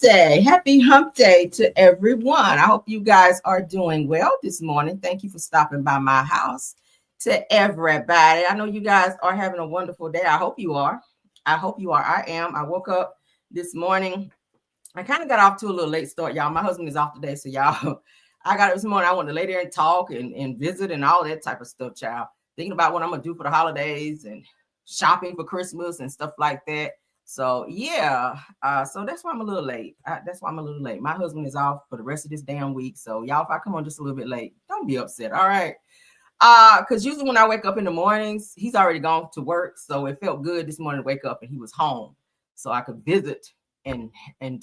day. Happy hump day to everyone. I hope you guys are doing well this morning. Thank you for stopping by my house. To everybody, I know you guys are having a wonderful day. I hope you are. I hope you are. I am. I woke up this morning. I kind of got off to a little late start, y'all. My husband is off today, so y'all, I got up this morning. I wanted to lay there and talk and visit and all that type of stuff, child. Thinking about what I'm going to do for the holidays and shopping for Christmas and stuff like that. So yeah, so that's why I'm a little late. My husband is off for the rest of this damn week. So y'all, if I come on just a little bit late, don't be upset. All right. Because usually when I wake up in the mornings, he's already gone to work. So it felt good this morning to wake up and he was home. So I could visit and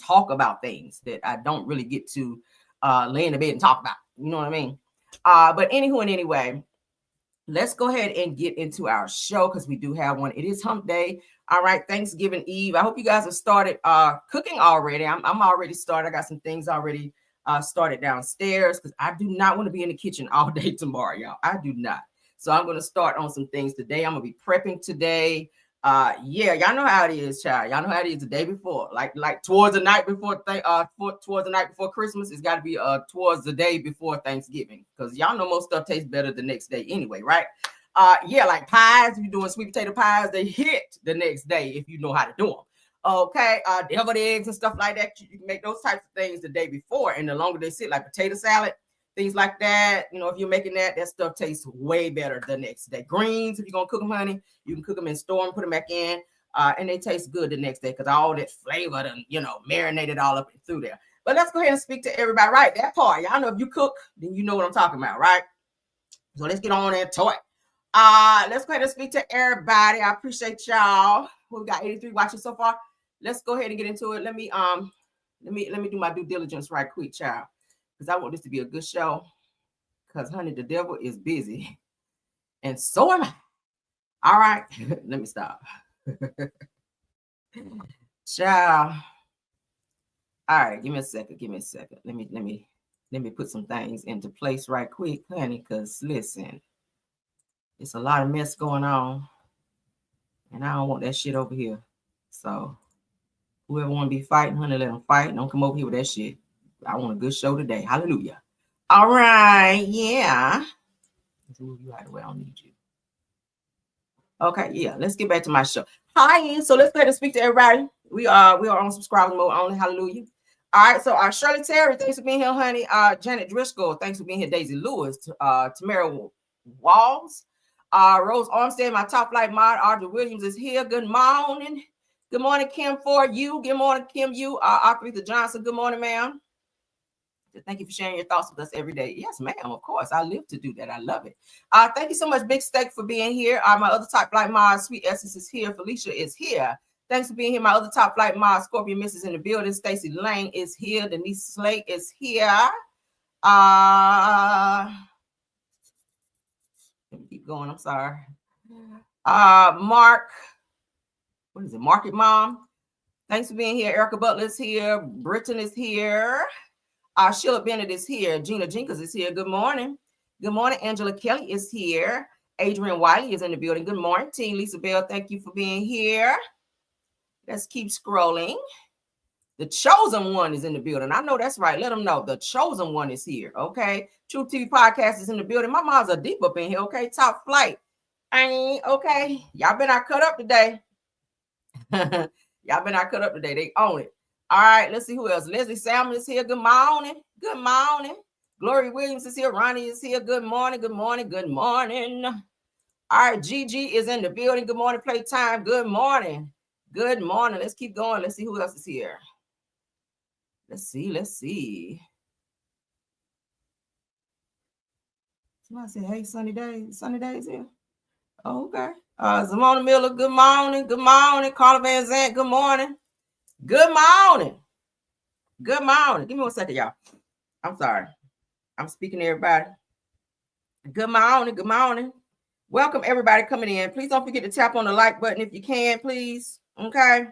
talk about things that I don't really get to lay in the bed and talk about. You know what I mean? But anywho and anyway, let's go ahead and get into our show because we do have one. It is hump day. All right, Thanksgiving Eve. I hope you guys have started cooking already. I'm already started. I got some things already started downstairs because I do not want to be in the kitchen all day tomorrow, y'all. I do not. So I'm going to start on some things today. I'm going to be prepping today. Yeah, y'all know how it is, child. Y'all know how it is the day before, like towards the night before, towards the night before Christmas. It's got to be towards the day before Thanksgiving because y'all know most stuff tastes better the next day anyway, right? Yeah, like pies. If you're doing sweet potato pies, they hit the next day if you know how to do them. Okay, deviled eggs and stuff like that. You can make those types of things the day before, and the longer they sit, like potato salad, things like that. You know, if you're making that stuff tastes way better the next day. Greens, if you're gonna cook them, honey, you can cook them in store and put them back in, and they taste good the next day because all that flavor and marinated all up through there. But let's go ahead and speak to everybody. Right, that part, y'all know if you cook, then you know what I'm talking about, right? So let's get on there to it. Let's go ahead and speak to everybody. I appreciate y'all. We got 83 watching so far. Let's go ahead and get into it. Let me do my due diligence right quick, child, because I want this to be a good show. Because honey, the devil is busy, and so am I. All right, let me stop, child. All right, give me a second. Let me put some things into place right quick, honey. Because listen, it's a lot of mess going on, and I don't want that shit over here. So whoever want to be fighting, honey, let them fight. Don't come over here with that shit. I want a good show today. Hallelujah. All right, yeah. Let's move you out of the way. I don't need you. Okay, yeah. Let's get back to my show. Hi, so let's go ahead and speak to everybody. We are on subscriber mode only. Hallelujah. All right, so Shirley Terry, thanks for being here, honey. Janet Driscoll, thanks for being here. Daisy Lewis, Tamara Walls, Rose Armstead, my top flight mod. Audrey Williams is here. Good morning. Good morning, Kim, for you. Good morning, Kim, you. Aretha Johnson, good morning, ma'am. Thank you for sharing your thoughts with us every day. Yes, ma'am, of course. I live to do that. I love it. Thank you so much, Big Steak, for being here. My other top flight mod, Sweet Essence, is here. Felicia is here. Thanks for being here. My other top flight mod, Scorpion Misses in the building. Stacy Lane is here. Denise Slate is here. Let me keep going. I'm sorry. Mark, what is it? Market Mom. Thanks for being here. Erica Butler is here. Britton is here. Sheila Bennett is here. Gina Jenkins is here. Good morning. Good morning. Angela Kelly is here. Adrian Wiley is in the building. Good morning, team. Lisa Bell, thank you for being here. Let's keep scrolling. The chosen one is in the building. I know that's right. Let them know. The chosen one is here. Okay. True TV Podcast is in the building. My mom's a deep up in here. Okay. Top flight. Okay. Y'all been out cut up today. Y'all been out cut up today. They own it. All right, let's see who else. Leslie Salmon is here. Good morning. Good morning. Glory Williams is here. Ronnie is here. Good morning. Good morning. Good morning. All right, Gigi is in the building. Good morning, Playtime. Good morning. Good morning. Let's keep going. Let's see who else is here. Let's see. Somebody say, hey, Sunny Days. Sunny Days here. Oh, okay. Zamona Miller, good morning. Good morning. Carla Van Zant, good morning. Good morning. Good morning. Give me 1 second, y'all. I'm sorry. I'm speaking to everybody. Good morning. Good morning. Welcome, everybody coming in. Please don't forget to tap on the like button if you can, please. Okay?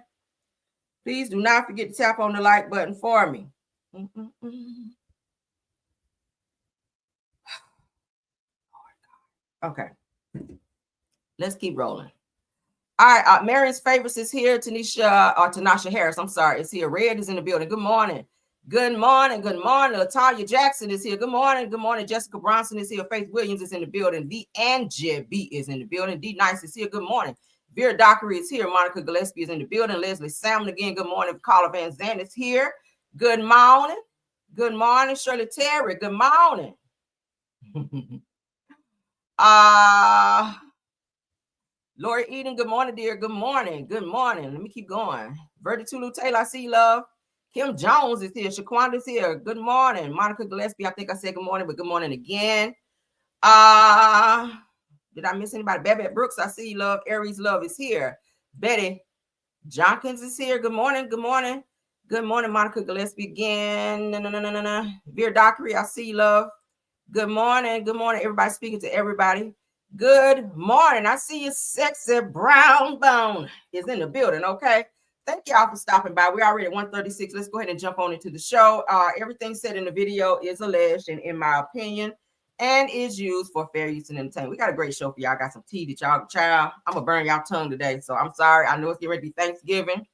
Please do not forget to tap on the like button for me. Okay. Let's keep rolling. All right, Marion's favorites is here. Tanasha Harris, I'm sorry, is here. Red is in the building. Good morning. Good morning. Good morning. Latoya Jackson is here. Good morning. Good morning. Jessica Bronson is here. Faith Williams is in the building. The Angie B is in the building. D Nice is here. Good morning. Vera Dockery is here. Monica Gillespie is in the building. Leslie Salmon again. Good morning. Carla Van Zandt is here. Good morning. Good morning. Shirley Terry. Good morning. Lori Eden, good morning, dear. Good morning. Good morning. Let me keep going. Verdi Tulu Taylor, I see you, love. Kim Jones is here. Shaquanda is here. Good morning. Monica Gillespie, I think I said good morning, but good morning again. Did I miss anybody? Babette Brooks, I see you, love. Aries Love is here. Betty Jonkins is here. Good morning. Good morning. Good morning, Monica Gillespie again. No. Vera Dockery, I see you, love. Good morning. Good morning. Everybody speaking to everybody. Good morning. I see you, Sexy Brown Bone is in the building. Okay. Thank y'all for stopping by. We're already at 1:36. Let's go ahead and jump on into the show. Everything said in the video is alleged and in my opinion and is used for fair use and entertainment. We got a great show for y'all. I got some tea that y'all child. I'm gonna burn y'all tongue today. So I'm sorry. I know it's getting ready to be Thanksgiving,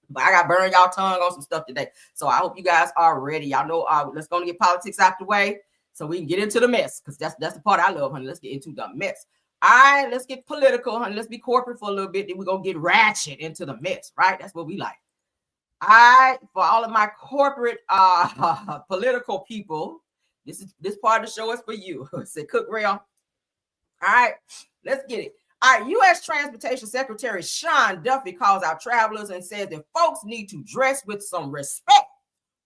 but I got to burn y'all tongue on some stuff today. So I hope you guys are ready. Y'all know, let's go and get politics out the way so we can get into the mess, because that's the part I love, honey. Let's get into the mess. All right, let's get political, honey. Let's be corporate for a little bit. Then we're going to get ratchet into the mess, right? That's what we like. All right, for all of my corporate political people, this part of the show is for you. Say cook real. All right, let's get it. All right, U.S. Transportation Secretary Sean Duffy calls out travelers and says that folks need to dress with some respect.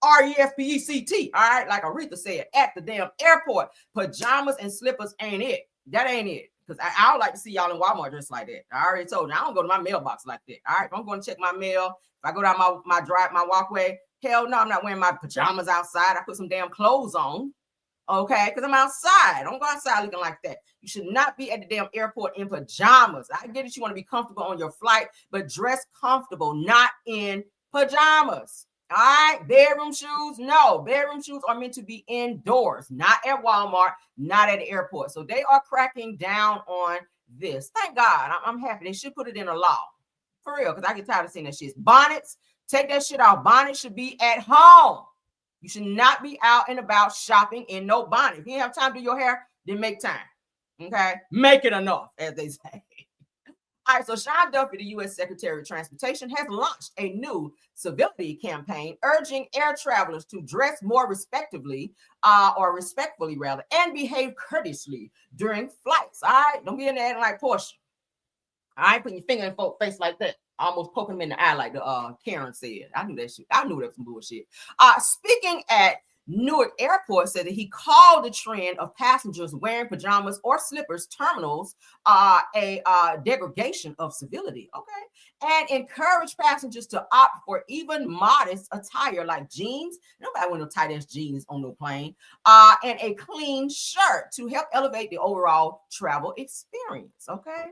RESPECT. All right, like Aretha said, at the damn airport. Pajamas and slippers ain't it. That ain't it. Because I don't like to see y'all in Walmart dressed like that. I already told you, I don't go to my mailbox like that. All right, if I'm going to check my mail, if I go down my walkway, hell no, I'm not wearing my pajamas outside. I put some damn clothes on. Okay, because I'm outside. Don't go outside looking like that. You should not be at the damn airport in pajamas. I get it. You want to be comfortable on your flight, but dress comfortable, not in pajamas. All right, bedroom shoes. No, bedroom shoes are meant to be indoors, not at Walmart, not at the airport. So they are cracking down on this. Thank God. I'm happy. They should put it in a law. For real, because I get tired of seeing that shit. Bonnets, take that shit off. Bonnets should be at home. You should not be out and about shopping in no bonnet. If you have time to do your hair, then make time. Okay? Make it enough, as they say. All right, so Sean Duffy, the U.S. Secretary of Transportation, has launched a new civility campaign urging air travelers to dress more respectfully, rather, and behave courteously during flights. All right? Don't be in there acting like Portia. All right? Putting your finger in folks' face like that. Almost poking him in the eye like the Karen said. I knew that shit. I knew that was some bullshit. Speaking at Newark Airport, said that he called the trend of passengers wearing pajamas or slippers terminals a degradation of civility. Okay, and encourage passengers to opt for even modest attire like jeans. Nobody wear no tight ass jeans on no plane. And a clean shirt to help elevate the overall travel experience. Okay.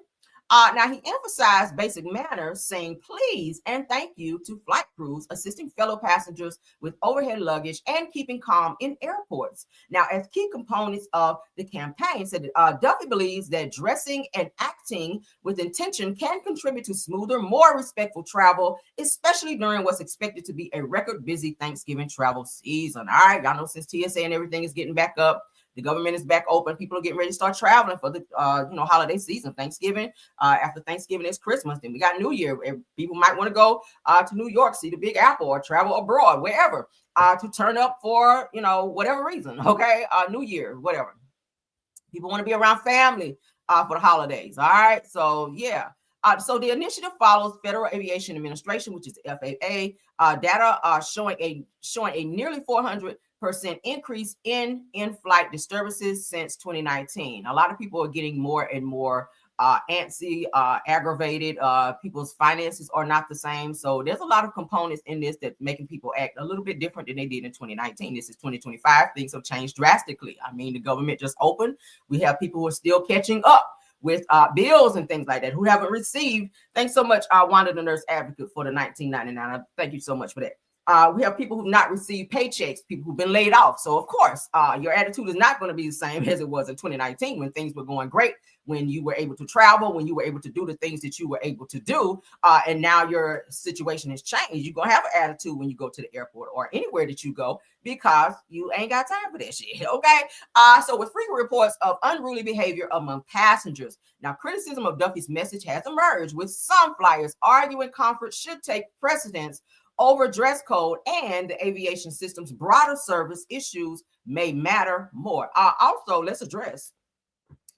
Now, he emphasized basic manners, saying please and thank you to flight crews, assisting fellow passengers with overhead luggage, and keeping calm in airports. Now, as key components of the campaign, said Duffy believes that dressing and acting with intention can contribute to smoother, more respectful travel, especially during what's expected to be a record busy Thanksgiving travel season. All right, y'all know since TSA and everything is getting back up, the government is back open. People are getting ready to start traveling for the holiday season. Thanksgiving. After Thanksgiving is Christmas. Then we got New Year. People might want to go to New York, see the Big Apple, or travel abroad, wherever, to turn up for whatever reason. Okay, New Year, whatever. People want to be around family for the holidays. All right. So yeah. So the initiative follows Federal Aviation Administration, which is FAA, data showing a nearly 400% increase in in-flight disturbances since 2019. A lot of people are getting more and more antsy, aggravated. People's finances are not the same. So there's a lot of components in this that making people act a little bit different than they did in 2019. This is 2025. Things have changed drastically. I mean, the government just opened. We have people who are still catching up with bills and things like that who haven't received. Thanks so much, Wanda, the nurse advocate, for the $19.99. Thank you so much for that. We have people who've not received paychecks, people who've been laid off. So, of course, your attitude is not going to be the same as it was in 2019 when things were going great, when you were able to travel, when you were able to do the things that you were able to do. And now your situation has changed. You're going to have an attitude when you go to the airport or anywhere that you go because you ain't got time for that shit. Okay. So with frequent reports of unruly behavior among passengers. Now, criticism of Duffy's message has emerged, with some flyers arguing comfort should take precedence over dress code, and the aviation system's broader service issues may matter more. Also, let's address,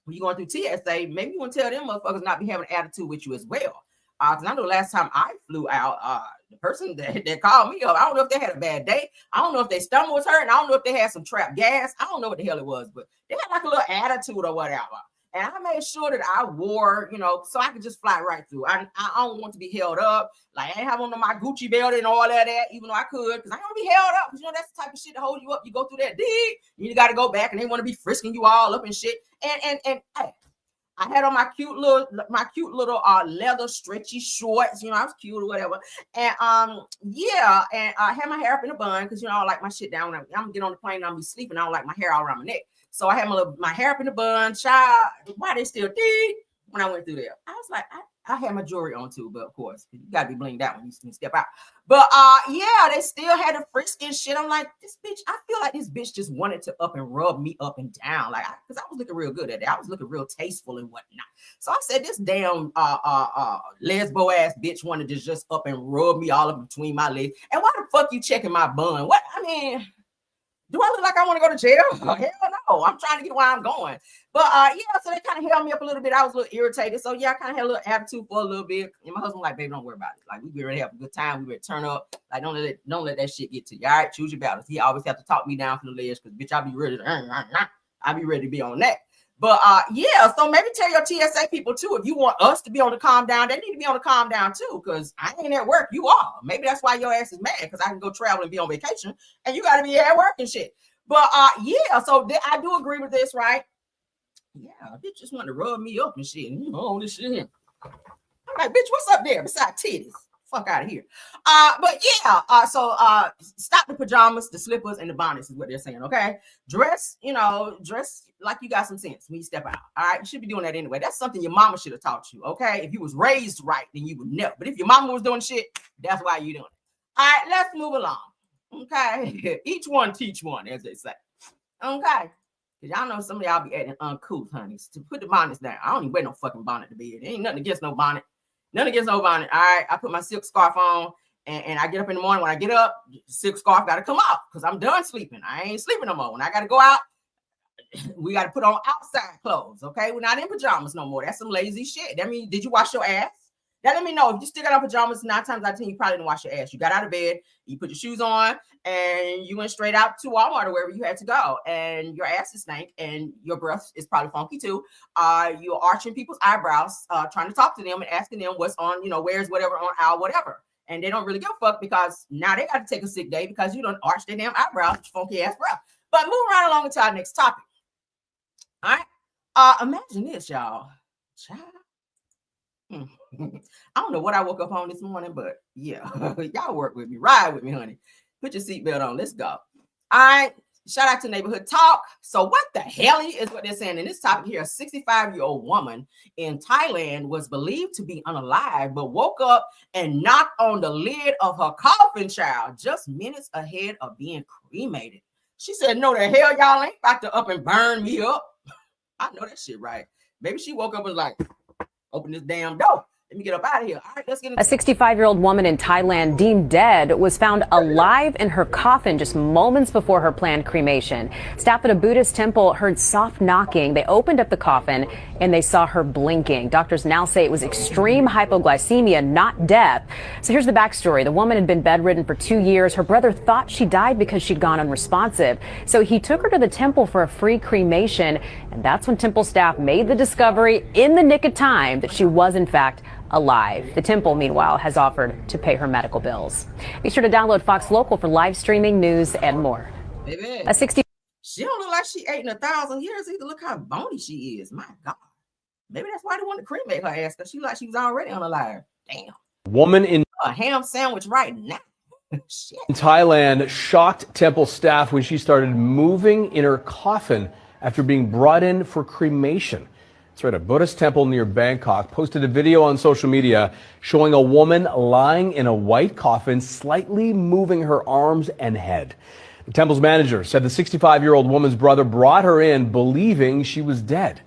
when you're going through TSA, maybe you want to tell them motherfuckers not be having an attitude with you as well. Because I know last time I flew out, the person that called me up, I don't know if they had a bad day. I don't know if their stomach was hurting. I don't know if they had some trapped gas. I don't know what the hell it was, but they had like a little attitude or whatever. And I made sure that I wore, so I could just fly right through. I don't want to be held up. Like, I ain't have on my Gucci belt and all of that, even though I could, because I don't want to be held up. Because, that's the type of shit that hold you up. You go through that dig, you got to go back, and they want to be frisking you all up and shit. And hey, I had on my cute little leather stretchy shorts. I was cute or whatever. And and I had my hair up in a bun because I like my shit down. When I'm get on the plane and I'm be sleeping. I don't like my hair all around my neck. So I had my hair up in the bun. Child, why they still did when I went through there? I was like, I had my jewelry on too, but of course you gotta be blinged out when you step out. But they still had a frisk and shit. I'm like, this bitch, I feel like this bitch just wanted to up and rub me up and down, like, because I was looking real good at it. I was looking real tasteful and whatnot. So I said, this damn lesbo ass bitch wanted to just up and rub me all up between my legs. And why the fuck you checking my bun? What? I mean, do I look like I want to go to jail? Hell no. I'm trying to get where I'm going. But so they kind of held me up a little bit. I was a little irritated. So I kind of had a little attitude for a little bit. And my husband was like, baby, don't worry about it. Like, we be ready to have a good time. We ready to turn up. Like, don't let that shit get to you. All right, choose your battles. He always have to talk me down from the ledge because bitch, I'll be ready to be on that. But so maybe tell your TSA people too, if you want us to be on the calm down, they need to be on the calm down too, because I ain't at work. You are. Maybe that's why your ass is mad, because I can go travel and be on vacation and you got to be at work and shit. But so I do agree with this, right? Yeah, bitch just want to rub me up and shit. All this shit here. I'm like, bitch, what's up there besides titties? Fuck out of here. So stop the pajamas, the slippers, and the bonnets is what they're saying. Okay, dress like you got some sense when you step out. All right, you should be doing that anyway. That's something your mama should have taught you. Okay, if you was raised right, then you would know. But if your mama was doing shit, that's why you doing it. All right, let's move along. Okay, each one teach one, as they say. Okay, because y'all know some of y'all be acting uncouth, honey. To put the bonnets down. I don't even wear no fucking bonnet to bed. There ain't nothing against no bonnet. Nothing against no bonnet. All right, I put my silk scarf on, and I get up in the morning. When I get up, the silk scarf got to come off because I'm done sleeping. I ain't sleeping no more. When I got to go out, we got to put on outside clothes. Okay, we're not in pajamas no more. That's some lazy shit. That means, did you wash your ass? That let me know. If you still got on pajamas, 9 times out of 10, you probably didn't wash your ass. You got out of bed, you put your shoes on, and you went straight out to Walmart or wherever you had to go. And your ass is stank, and your breath is probably funky too. You're arching people's eyebrows, trying to talk to them and asking them what's on, where's whatever on aisle, whatever. And they don't really give a fuck because now they got to take a sick day because you don't arch their damn eyebrows with funky ass breath. But moving right along into our next topic. All right. Imagine this, y'all. Child. I don't know what I woke up on this morning, but yeah, y'all work with me, ride with me, honey. Put your seatbelt on. Let's go. All right. Shout out to Neighborhood Talk. So what the hell is what they're saying in this topic here? A 65-year-old woman in Thailand was believed to be unalive, but woke up and knocked on the lid of her coffin, child, just minutes ahead of being cremated. She said, no, the hell y'all ain't about to up and burn me up. I know that shit, right? Maybe she woke up and was like, open this damn door. Let me get up out of here. All right, let's get into A 65-year-old woman in Thailand deemed dead was found alive in her coffin just moments before her planned cremation. Staff at a Buddhist temple heard soft knocking. They opened up the coffin and they saw her blinking. Doctors now say it was extreme hypoglycemia, not death. So here's the backstory. The woman had been bedridden for 2 years. Her brother thought she died because she'd gone unresponsive. So he took her to the temple for a free cremation. And that's when temple staff made the discovery in the nick of time that she was, in fact, alive. The temple, meanwhile, has offered to pay her medical bills. Be sure to download Fox Local for live streaming news and more. Baby, she don't look like she ate in 1,000 years either. Look how bony she is. My God. Maybe that's why they wanted to cremate her ass, because she like she was already unalive. Damn. Woman in a ham sandwich right now. Shit. In Thailand, shocked temple staff when she started moving in her coffin after being brought in for cremation. That's right, a Buddhist temple near Bangkok posted a video on social media showing a woman lying in a white coffin, slightly moving her arms and head. The temple's manager said the 65-year-old woman's brother brought her in believing she was dead.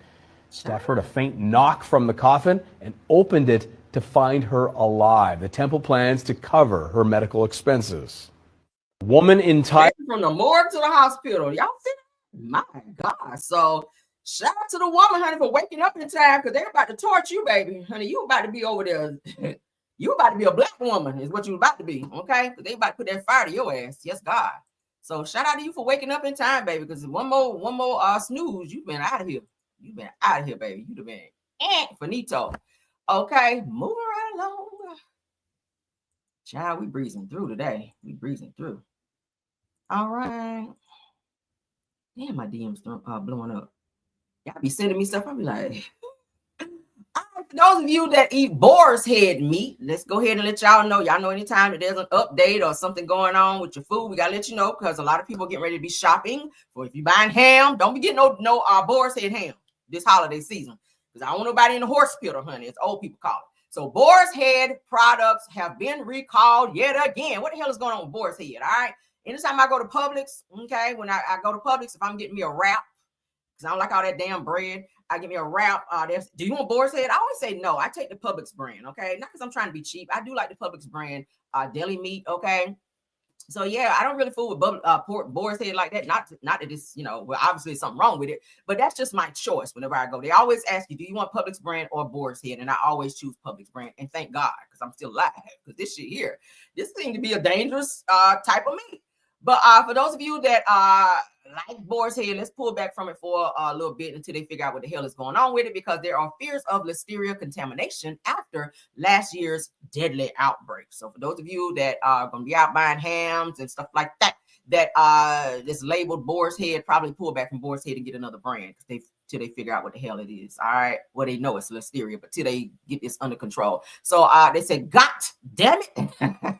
Staff heard a faint knock from the coffin and opened it to find her alive. The temple plans to cover her medical expenses. Woman in Thailand. From the morgue to the hospital. Y'all see that? My God. So shout out to the woman, honey, for waking up in time, because they're about to torch you, baby. Honey, you about to be over there. You about to be a black woman is what you about to be, okay? Because they about to put that fire to your ass. Yes, God. So shout out to you for waking up in time, baby, because one more snooze, you've been out of here. You've been out of here, baby. You'd have been finito. Okay, moving right along. Child, we breezing through today. We breezing through. All right. Damn, my DM's blowing up. Y'all be sending me stuff. I'll be like, for those of you that eat boar's head meat, let's go ahead and let y'all know. Y'all know anytime that there's an update or something going on with your food, we gotta let you know, because a lot of people getting ready to be shopping. So if you're buying ham, don't be getting no boar's head ham this holiday season, because I don't want nobody in the horse piddle, honey. It's old people call it. So boar's head products have been recalled yet again. What the hell is going on with boar's head? All right. Anytime I go to Publix, okay, when I go to Publix, if I'm getting me a wrap, because I don't like all that damn bread, I get me a wrap. Do you want boar's head? I always say no. I take the Publix brand, okay? Not because I'm trying to be cheap. I do like the Publix brand deli meat, okay? So yeah, I don't really fool with pork boar's head like that. Not that it's, well, obviously there's something wrong with it, but that's just my choice whenever I go. They always ask you, do you want Publix brand or boar's head? And I always choose Publix brand. And thank God, because I'm still alive. Because this shit here, this seems to be a dangerous type of meat. But for those of you that like boar's head, let's pull back from it for a little bit until they figure out what the hell is going on with it, because there are fears of listeria contamination after last year's deadly outbreak. So for those of you that are going to be out buying hams and stuff like that, this labeled boar's head, probably pull back from boar's head and get another brand till they figure out what the hell it is. All right. Well, they know it's listeria, but till they get this under control. So they said, God damn it.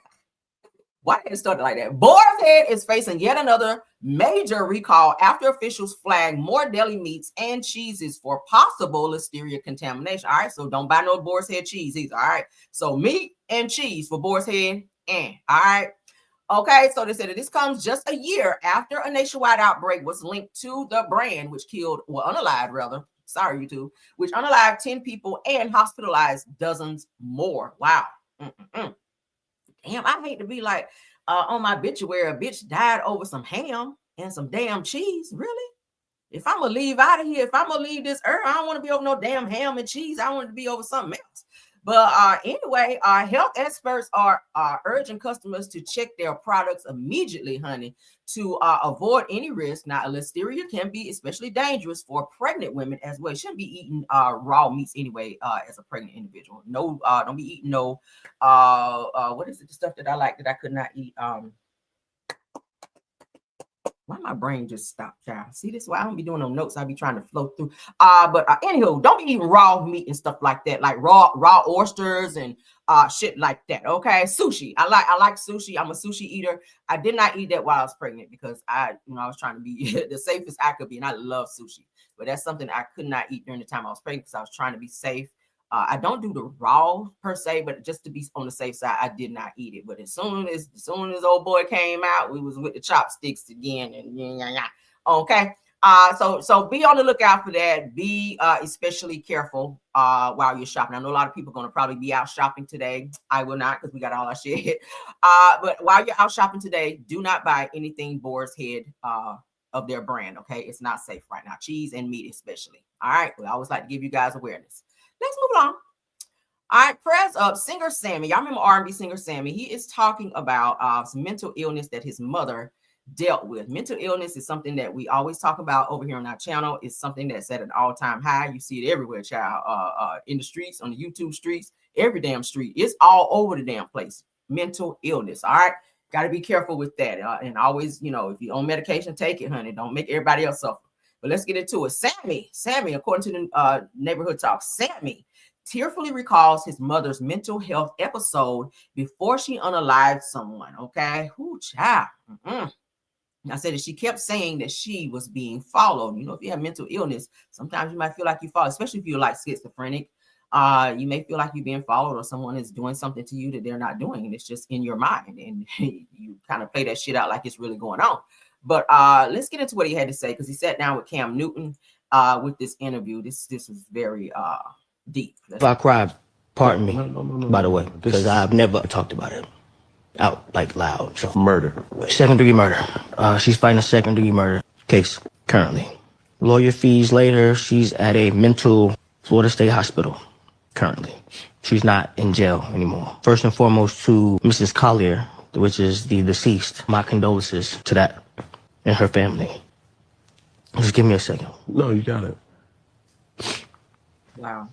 Why did it start like that? Boar's head is facing yet another major recall after officials flagged more deli meats and cheeses for possible listeria contamination. All right, so don't buy no boar's head cheese either. All right, so meat and cheese for boar's head. All right. Okay, so they said that this comes just a year after a nationwide outbreak was linked to the brand, which killed, well, unalived rather. Sorry, YouTube, which unalived 10 people and hospitalized dozens more. Wow. Damn, I hate to be like on my obituary, a bitch died over some ham and some damn cheese. Really? If I'm gonna leave out of here, if I'm gonna leave this earth, I don't want to be over no damn ham and cheese. I want it to be over something else. But anyway, health experts are urging customers to check their products immediately, honey, to avoid any risk. Now, listeria can be especially dangerous for pregnant women as well. You shouldn't be eating raw meats anyway as a pregnant individual. No, don't be eating no, what is it, the stuff that I like that I could not eat? Why my brain just stopped, child? See, this is why I don't be doing no notes. I be trying to flow through. But anywho, don't be eating raw meat and stuff like that, like raw oysters and shit like that. Okay, sushi. I like sushi. I'm a sushi eater. I did not eat that while I was pregnant because I was trying to be the safest I could be, and I love sushi. But that's something I could not eat during the time I was pregnant because I was trying to be safe. I don't do the raw per se, but just to be on the safe side, I did not eat it. But as soon as old boy came out, we was with the chopsticks again, and okay. So be on the lookout for that. Be especially careful while you're shopping. I know a lot of people are going to probably be out shopping today. I will not, because we got all our shit. But while you're out shopping today, do not buy anything boar's head of their brand. Okay, it's not safe right now. Cheese and meat especially. All right, we always like to give you guys awareness. Let's move along. All right, prayers up. Singer Sammy. Y'all remember R&B singer Sammy? He is talking about some mental illness that his mother dealt with. Mental illness is something that we always talk about over here on our channel. It's something that's at an all-time high. You see it everywhere, child. In the streets, on the YouTube streets, every damn street. It's all over the damn place. Mental illness. All right. Got to be careful with that. And always, if you're on medication, take it, honey. Don't make everybody else suffer. But let's get into it. Sammy, according to the neighborhood talk, Sammy tearfully recalls his mother's mental health episode before she unalived someone. Okay, whoo, child. I said that she kept saying that she was being followed. You know, if you have mental illness, sometimes you might feel like you follow, especially if you're like schizophrenic. You may feel like you're being followed or someone is doing something to you that they're not doing, and it's just in your mind, and you kind of play that shit out like it's really going on. But let's get into what he had to say, because he sat down with Cam Newton with this interview. This is very deep. If I cry, pardon me, by the way, because I've never talked about it out like loud. So Murder. second-degree murder. She's fighting a second-degree murder case currently. Lawyer fees later. She's at a mental Florida State hospital currently. She's not in jail anymore. First and foremost to Mrs. Collier, which is the deceased. My condolences to that and her family. Just give me a second. No, you got it. Wow.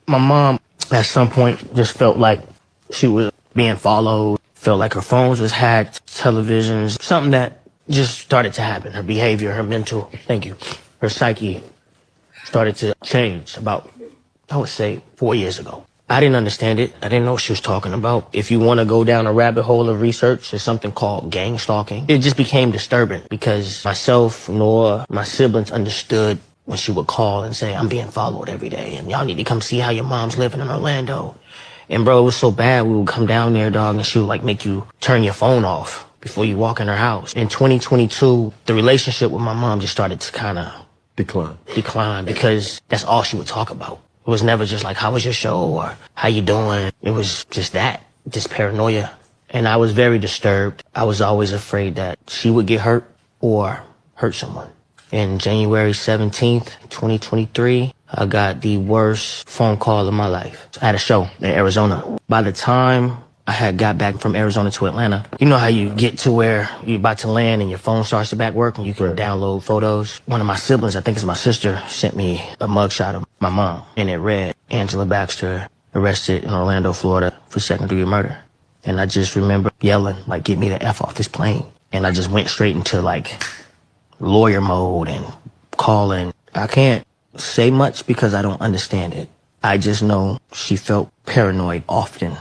My mom at some point just felt like she was being followed, felt like her phones was hacked, televisions, something that just started to happen. Her behavior, her mental, her psyche started to change about, I would say, 4 years ago. I didn't understand it. I didn't know what she was talking about. If you want to go down a rabbit hole of research, there's something called gang stalking. It just became disturbing because myself nor my siblings understood when she would call and say, I'm being followed every day and y'all need to come see how your mom's living in Orlando. And bro, it was so bad, we would come down there, dog, and she would like make you turn your phone off before you walk in her house. In 2022, the relationship with my mom just started to kind of decline because that's all she would talk about. It was never just like, how was your show or how you doing? It was just that, just paranoia. And I was very disturbed. I was always afraid that she would get hurt or hurt someone. In January 17th, 2023, I got the worst phone call of my life. I had a show in Arizona. By the time I had got back from Arizona to Atlanta, you know how you get to where you're about to land and your phone starts to back work and you can download photos? One of my siblings, I think it's my sister, sent me a mugshot of my mom, and it read, Angela Baxter arrested in Orlando, Florida for second-degree murder. And I just remember yelling, like, get me the F off this plane. And I just went straight into like lawyer mode and calling. I can't say much because I don't understand it. I just know she felt paranoid often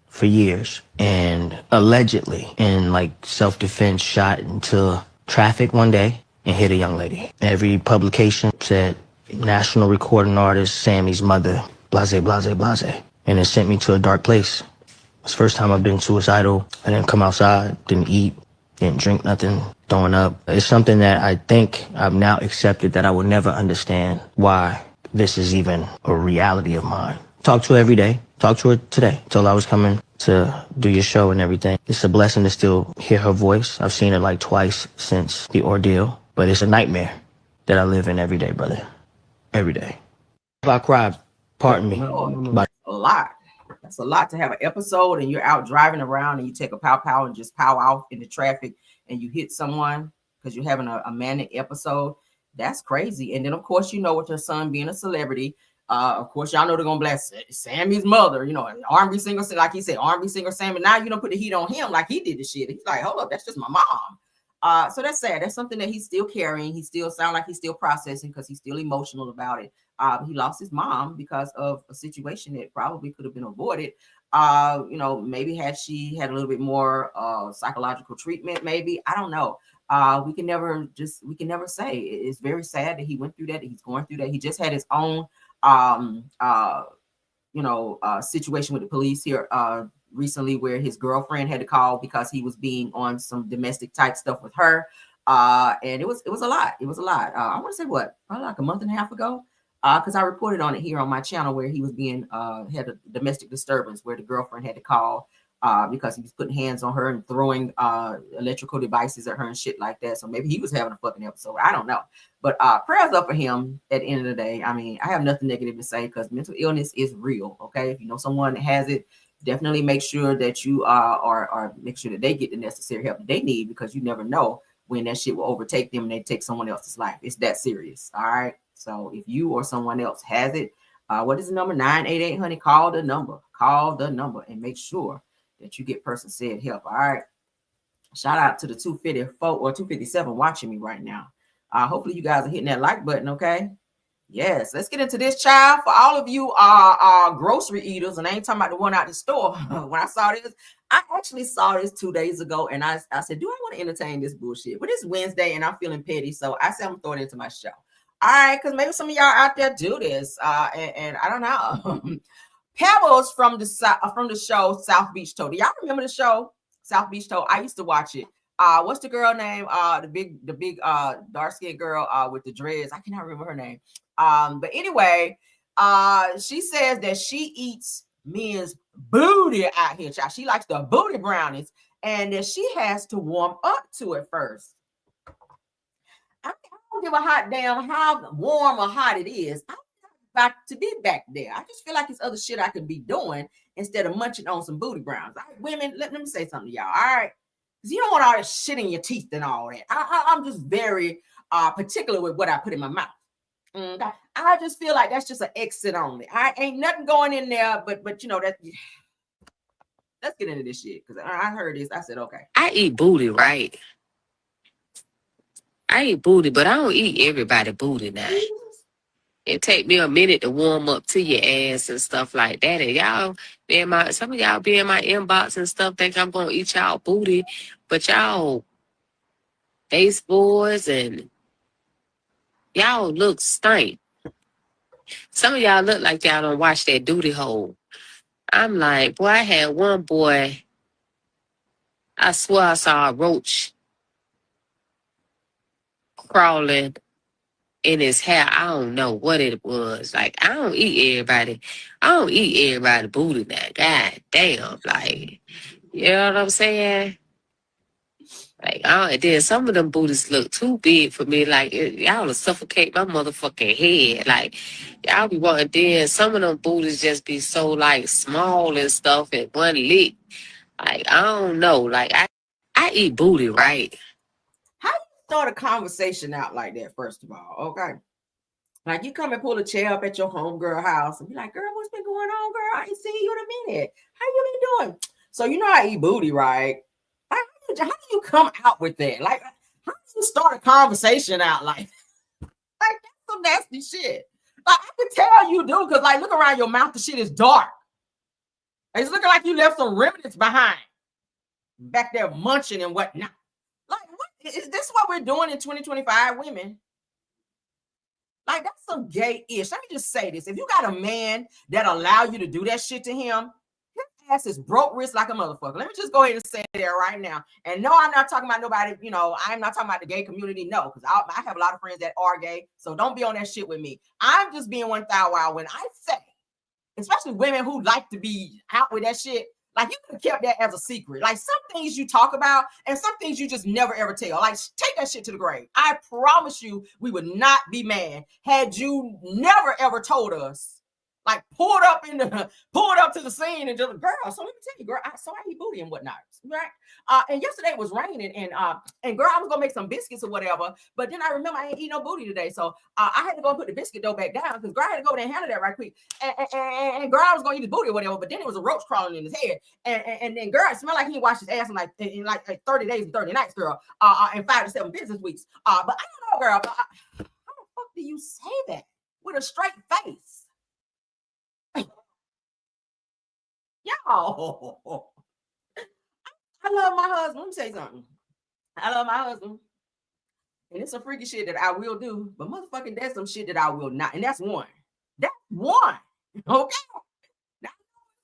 for years and allegedly in like self-defense shot into traffic one day and hit a young lady. Every publication said national recording artist Sammy's mother, blase, blase, blase. And it sent me to a dark place. It's the first time I've been suicidal. I didn't come outside, didn't eat, didn't drink nothing, throwing up. It's something that I think I've now accepted that I will never understand why this is even a reality of mine. Talk to her every day. Talk to her today. Told her I was coming to do your show and everything. It's a blessing to still hear her voice. I've seen her like twice since the ordeal, but it's a nightmare that I live in every day, brother. Every day. If I cry, pardon me. That's a lot. That's a lot to have an episode and you're out driving around and you take a pow and just pow out into traffic and you hit someone because you're having a manic episode. That's crazy. And then, of course, you know, with your son being a celebrity, of course, y'all know they're going to blast Sammy's mother, you know, R&B singer, like he said, R&B singer Sammy. Now you don't put the heat on him like he did the shit. He's like, hold up, that's just my mom. So that's sad. That's something that he's still carrying. He still sounds like he's still processing because he's still emotional about it. He lost his mom because of a situation that probably could have been avoided. You know, maybe had she had a little bit more psychological treatment, maybe. I don't know. We can never say. It's very sad that he went through that he's going through that. He just had his own situation with the police here recently where his girlfriend had to call because he was being on some domestic type stuff with her. And it was a lot. It was a lot. I want to say probably like a month and a half ago. Because I reported on it here on my channel where he was being had a domestic disturbance where the girlfriend had to call because he was putting hands on her and throwing electrical devices at her and shit like that. So maybe he was having a fucking episode. I don't know. But prayers up for him at the end of the day. I mean, I have nothing negative to say because mental illness is real. Okay. If you know someone that has it, definitely make sure that you are make sure that they get the necessary help that they need because you never know when that shit will overtake them and they take someone else's life. It's that serious. All right. So if you or someone else has it, what is the number? 988 honey, call the number and make sure that you get person said help. All right. Shout out to the 254 or 257 watching me right now. Hopefully you guys are hitting that like button. Okay. Yes, let's get into this, child. For all of you grocery eaters, and I ain't talking about the one out the store. When I saw this, I actually saw this 2 days ago, and I said, do I want to entertain this bullshit? But it's Wednesday, and I'm feeling petty, so I said I'm gonna throw it into my show. All right, because maybe some of y'all out there do this, and I don't know. Pebbles from the show South Beach Toe. Do y'all remember the show South Beach Toe? I used to watch it. What's the girl name? The big dark skinned girl with the dreads. I cannot remember her name. But anyway, she says that she eats men's booty out here, child. She likes the booty brownies, and that she has to warm up to it first. I don't give a hot damn how warm or hot it is. I'm about to be back there. I just feel like it's other shit I could be doing instead of munching on some booty browns. All right, women, let me say something to y'all. All right, because you don't want all this shit in your teeth and all that. I'm just very particular with what I put in my mouth. I just feel like that's just an exit only. I ain't nothing going in there, but you know that. Let's get into this shit because I heard this. I said, okay. I eat booty, right? I eat booty, but I don't eat everybody booty now. It take me a minute to warm up to your ass and stuff like that. And y'all, some of y'all be in my inbox and stuff think I'm gonna eat y'all booty, but y'all face boys and y'all look stink. Some of y'all look like y'all don't wash that duty hole. I'm like, boy, I had one boy, I swear I saw a roach crawling in his hair. I don't know what it was. Like, I don't eat everybody booty now. God damn. Like, you know what I'm saying? Like, then some of them booties look too big for me. Like, y'all will suffocate my motherfucking head. Like, y'all be wanting, then some of them booties just be so, like, small and stuff and one lick. Like, I don't know. Like, I eat booty, right? How do you start a conversation out like that, first of all? Okay. Like, you come and pull a chair up at your homegirl house and be like, girl, what's been going on, girl? I ain't seen you in a minute. How you been doing? So, you know, I eat booty, right? How do you come out with that? Like, how do you start a conversation out like that's some nasty shit? Like, I can tell you do, because like, look around your mouth, the shit is dark. It's looking like you left some remnants behind back there munching and whatnot. Like, what is this what we're doing in 2025, women? Like, that's some gay-ish. Let me just say this. If you got a man that allow you to do that shit to him, his ass is broke wrist like a motherfucker. Let me just go ahead and say that right now. And no, I'm not talking about nobody, you know, I'm not talking about the gay community. No, because I have a lot of friends that are gay. So don't be on that shit with me. I'm just being 1,000 when I say, especially women who like to be out with that shit, like, you could have kept that as a secret. Like, some things you talk about and some things you just never ever tell. Like, take that shit to the grave. I promise you we would not be mad had you never ever told us. Like, pulled up to the scene and just, girl, so let me tell you, girl, I eat booty and whatnot, right? And yesterday it was raining, and girl, I was gonna make some biscuits or whatever, but then I remember I ain't eat no booty today, so I had to go and put the biscuit dough back down because girl had to go there and handle that right quick. And girl, I was gonna eat his booty or whatever, but then it was a roach crawling in his head, and then girl, it smelled like he washed his ass in like 30 days and 30 nights, girl, and 5 to 7 business weeks. But I don't know, girl. How the fuck do you say that with a straight face? Yo, I love my husband. Let me say something. I love my husband. And it's some freaky shit that I will do, but motherfucking that's some shit that I will not. And that's one. That's one. Okay. Now,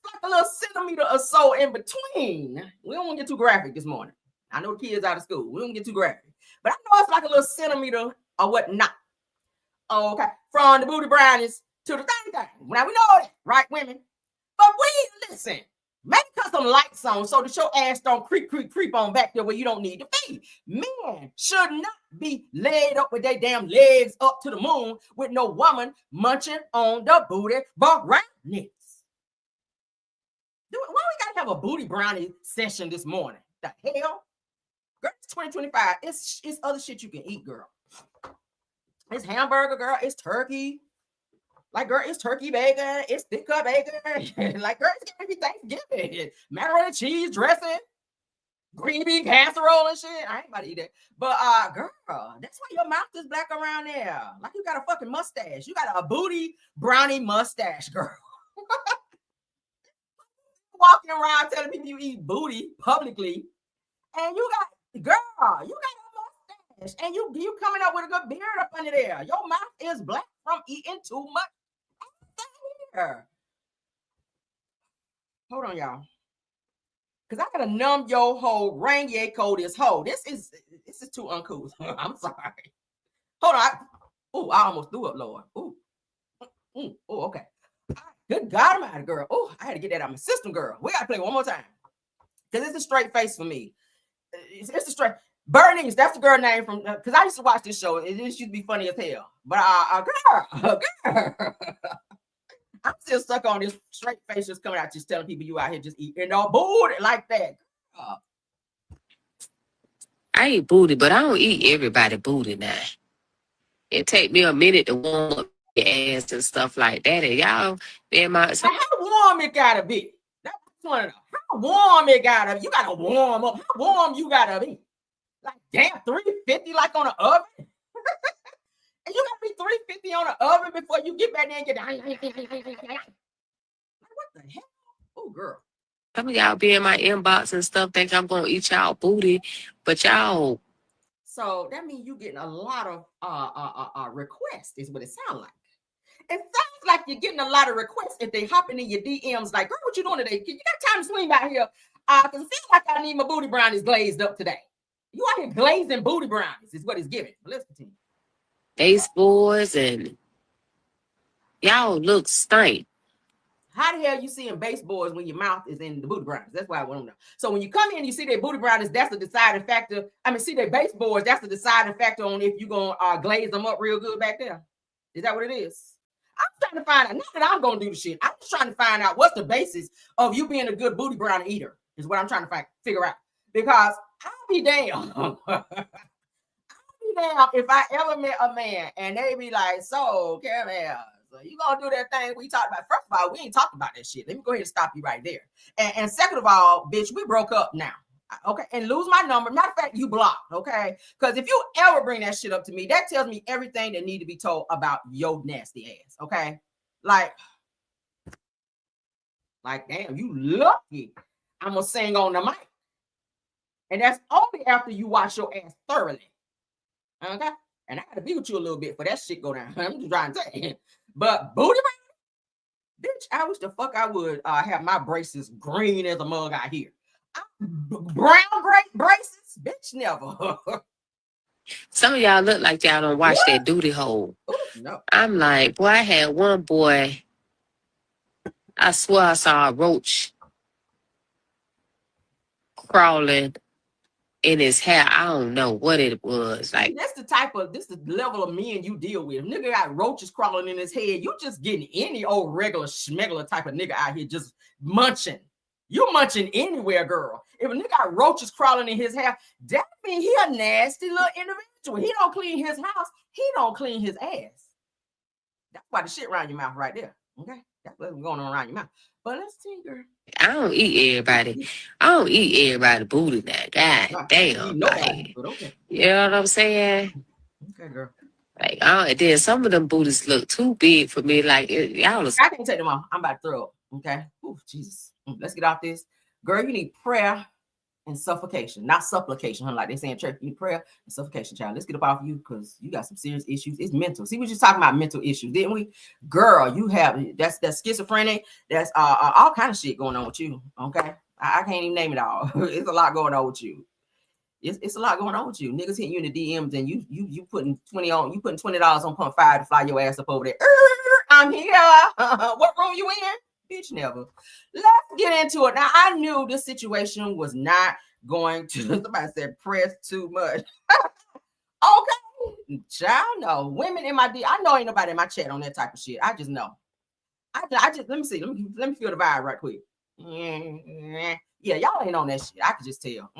like a little centimeter or so in between. We don't want to get too graphic this morning. I know the kids out of school. We don't get too graphic. But I know it's like a little centimeter or whatnot. Okay. From the booty brownies to the thing. Now we know that, right, women? But we, listen, maybe cut some lights on so that your ass don't creep on back there where you don't need to be. Men should not be laid up with their damn legs up to the moon with no woman munching on the booty brownies. Why we gotta have a booty brownie session this morning? The hell? Girl, it's 2025. It's other shit you can eat, girl. It's hamburger, girl. It's turkey. Like, girl, it's turkey bacon, it's thick cut bacon. Like, girl, it's gonna be Thanksgiving. Macaroni and cheese dressing. green bean casserole and shit. I ain't about to eat that. But girl, that's why your mouth is black around there. Like you got a fucking mustache. You got a booty brownie mustache, girl. Walking around telling people you eat booty publicly, and you got girl, you got a mustache, and you coming up with a good beard up under there. Your mouth is black from eating too much. Here. Hold on, y'all. Cause I gotta numb your whole Rainier code this hoe. This is too uncouth. I'm sorry. Hold on. I almost threw up, Lord. Okay. Good God Almighty, girl. I had to get that out of my system, girl. We gotta play one more time. Cause it's a straight face for me. It's a straight Bernice. That's the girl name from. Cause I used to watch this show. It used to be funny as hell. But girl. I'm still stuck on this straight face just coming out, just telling people you out here just eating no booty like that. I eat booty, but I don't eat everybody booty now. It take me a minute to warm up your ass and stuff like that. And y'all, how warm it gotta be? That's one of them. How warm it gotta be? You gotta warm up. How warm you gotta be? Like damn, 350 like on an oven. And you gotta be 350 on the oven before you get back there and get like, what the hell? Oh, girl. Some of y'all be in my inbox and stuff, think I'm gonna eat y'all booty, but y'all. So that means you getting a lot of requests, is what it sounds like. It sounds like you're getting a lot of requests if they hopping in your DMs like, girl, what you doing today? You got time to swing by here? Because it feels like I need my booty brownies glazed up today. You out here glazing booty brownies is what it's giving. But let's continue. Baseboards and y'all look stink. How the hell you seeing baseboards when your mouth is in the booty brownies? That's why I want to know. So when you come in and you see their booty brownies, that's the deciding factor. See their baseboards, that's the deciding factor on if you're going to glaze them up real good back there. Is that what it is? I'm trying to find out. Not that I'm going to do the shit. I'm just trying to find out what's the basis of you being a good booty brownie eater is what I'm trying to figure out. Because I'll be damn. If I ever met a man and they be like, so Caramel, so you gonna do that thing we talked about? First of all, we ain't talking about that shit. Let me go ahead and stop you right there. And second of all, bitch, we broke up now. Okay, and lose my number. Matter of fact, you blocked. Okay, because if you ever bring that shit up to me, that tells me everything that need to be told about your nasty ass. Okay, like damn, you lucky. I'm gonna sing on the mic, and that's only after you wash your ass thoroughly. Okay, and I gotta be with you a little bit for that shit go down. I'm just trying to tell you. But booty bitch, I wish the fuck I would have my braces green as a mug out here. Brown braces, bitch, never. Some of y'all look like y'all don't watch that duty hole. Ooh, no. I'm like, boy, I had one boy. I swear I saw a roach crawling in his hair. I don't know what it was. Like this the level of men you deal with. If nigga got roaches crawling in his head, you just getting any old regular schmegular type of nigga out here just munching. You munching anywhere, girl. If a nigga got roaches crawling in his hair, that means he a nasty little individual. He don't clean his house. He don't clean his ass. That's why the shit around your mouth right there. Okay, that's what's going on around your mouth. But let's see, girl. I don't eat everybody. I don't eat everybody booty now. God damn. Like, okay. You know what I'm saying? Okay, girl. Like, then some of them booties look too big for me. Like, y'all was. I can't take them off. I'm about to throw up. Okay. Ooh, Jesus. Let's get off this. Girl, you need prayer and suffocation, not supplication, huh? Like they say in church, you need prayer and suffocation, child. Let's get up off you because you got some serious issues. It's mental. See, we were just talking about mental issues, didn't we? Girl, you have that's schizophrenic. That's all kind of shit going on with you. Okay. I can't even name it all. It's a lot going on with you. It's a lot going on with you. Niggas hitting you in the DMs and you putting $20 on pump 5 to fly your ass up over there. I'm here. What room you in? Bitch, never. Let's get into it. Now, I knew this situation was not going to, somebody said, press too much. Okay. Child, no. Women in my I know ain't nobody in my chat on that type of shit. I just know. I just, let me see. Let me feel the vibe right quick. Yeah, y'all ain't on that shit. I could just tell.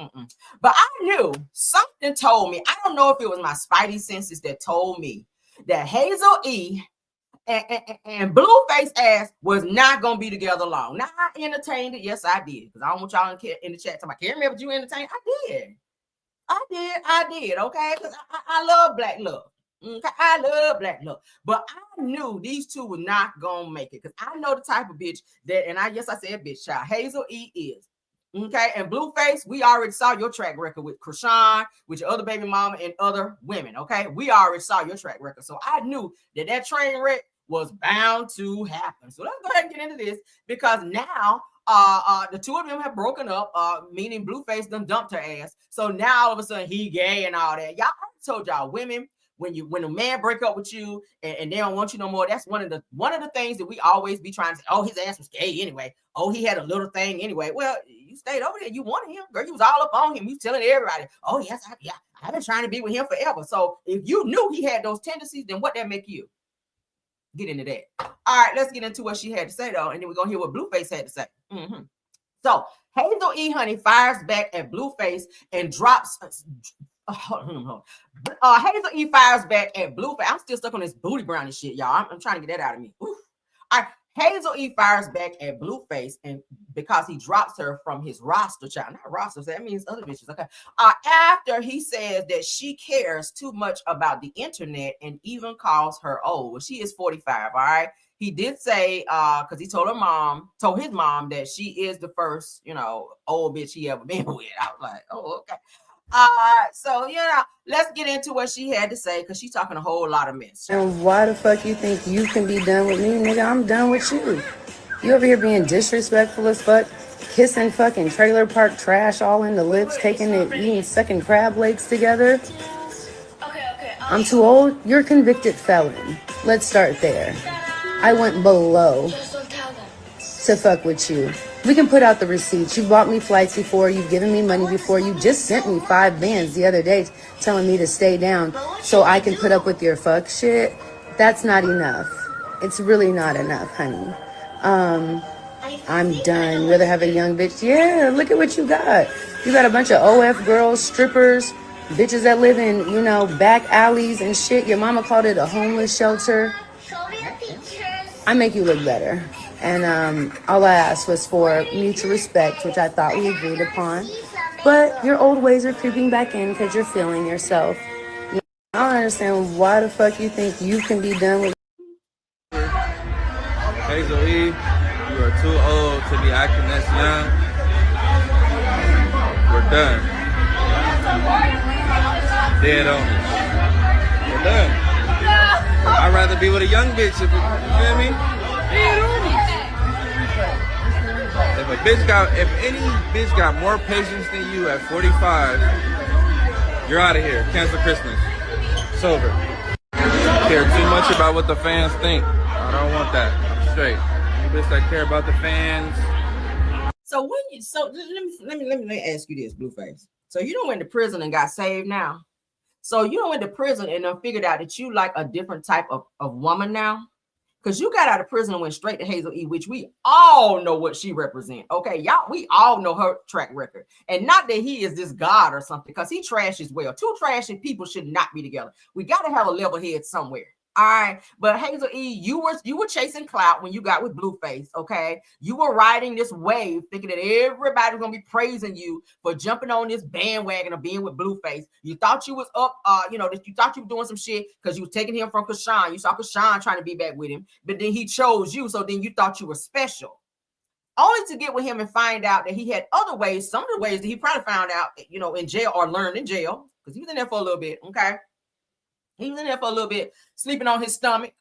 But I knew something told me. I don't know if it was my spidey senses that told me that Hazel E. And Blueface ass was not gonna be together long. Now I entertained it. Yes, I did. Because I don't want y'all in the chat talking about, can't remember you entertained. I did. Okay, because I love black love. Okay, I love black love. But I knew these two were not gonna make it because I know the type of bitch that, and I said bitch child. Hazel E is. Okay, and Blueface, we already saw your track record with Krishan, with your other baby mama, and other women. Okay, we already saw your track record, so I knew that train wreck was bound to happen. So let's go ahead and get into this because now the two of them have broken up, meaning Blueface done dumped her ass. So now all of a sudden he gay and all that. Y'all, I told y'all, women, when a man break up with you and they don't want you no more, that's one of the things that we always be trying to say. Oh, his ass was gay anyway. Oh, he had a little thing anyway. Well, you stayed over there. You wanted him, girl. You was all up on him. You telling everybody, oh yes, I've been trying to be with him forever. So if you knew he had those tendencies, then what that make you? Get into that. All right, let's get into what she had to say though, and then we're gonna hear what Blueface had to say. So Hazel E. Honey fires back at Blueface and drops. Hazel E. fires back at Blueface. I'm still stuck on this booty brownie shit, y'all. I'm trying to get that out of me. Oof. All right, Hazel E. fires back at Blueface, and because he drops her from his roster, child, not roster, so that means other bitches. Okay. After he says that she cares too much about the internet and even calls her old. Well, she is 45. All right. He did say, because he told his mom that she is the first, old bitch he ever been with. I was like, oh, okay. So let's get into what she had to say because she's talking a whole lot of mess. And why the fuck you think you can be done with me, nigga? I'm done with you. You over here being disrespectful as fuck, kissing fucking trailer park trash all in the lips, taking it, eating, sucking crab legs together. I'm too old. You're a convicted felon. Let's start there. I went below to fuck with you. We can put out the receipts. You bought me flights before. You've given me money before. You just sent me 5 bands the other day telling me to stay down so I can put up with your fuck shit. That's not enough. It's really not enough, honey. I'm done. You rather have a young bitch? Yeah, look at what you got. You got a bunch of OF girls, strippers, bitches that live in, back alleys and shit. Your mama called it a homeless shelter. I make you look better. And all I asked was for mutual respect, which I thought we agreed upon. But your old ways are creeping back in because you're feeling yourself. I don't understand why the fuck you think you can be done with. Hazel E., you are too old to be acting this young. We're done. Dead on it. We're done. I'd rather be with a young bitch, you feel me? Dead on it. If any bitch got more patience than you at 45, you're out of here. Cancel Christmas. It's over. Care too much about what the fans think. I don't want that. I'm straight. Any bitch that care about the fans. So let me ask you this, Blueface. So you don't went to prison and got saved now. So you don't went to prison and then figured out that you like a different type of woman now. Because you got out of prison and went straight to Hazel E., which we all know what she represents. Okay, y'all, we all know her track record. And not that he is this god or something, because he trash as well. Two trashy people should not be together. We got to have a level head somewhere. All right. But Hazel E., you were chasing clout when you got with Blueface. Okay. You were riding this wave thinking that everybody's going to be praising you for jumping on this bandwagon of being with Blueface. You thought you was up, that you thought you were doing some shit because you was taking him from Krishan. You saw Krishan trying to be back with him, but then he chose you. So then you thought you were special. Only to get with him and find out that he had other ways, some of the ways that he probably found out, in jail or learned in jail, because he was in there for a little bit. Okay. He was in there for a little bit, sleeping on his stomach.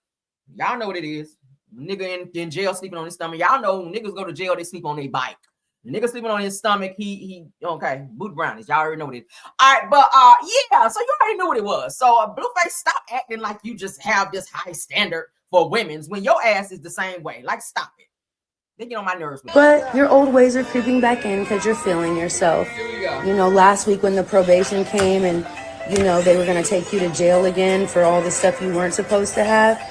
Y'all know what it is. Nigga in jail sleeping on his stomach. Y'all know when niggas go to jail, they sleep on their bike. The nigga sleeping on his stomach, okay, boot brownies. Y'all already know what it is. All right, but so you already knew what it was. So Blueface, stop acting like you just have this high standard for women's when your ass is the same way. Like, stop it. They get on my nerves. But your old ways are creeping back in because you're feeling yourself. Last week when the probation came and they were going to take you to jail again for all the stuff you weren't supposed to have.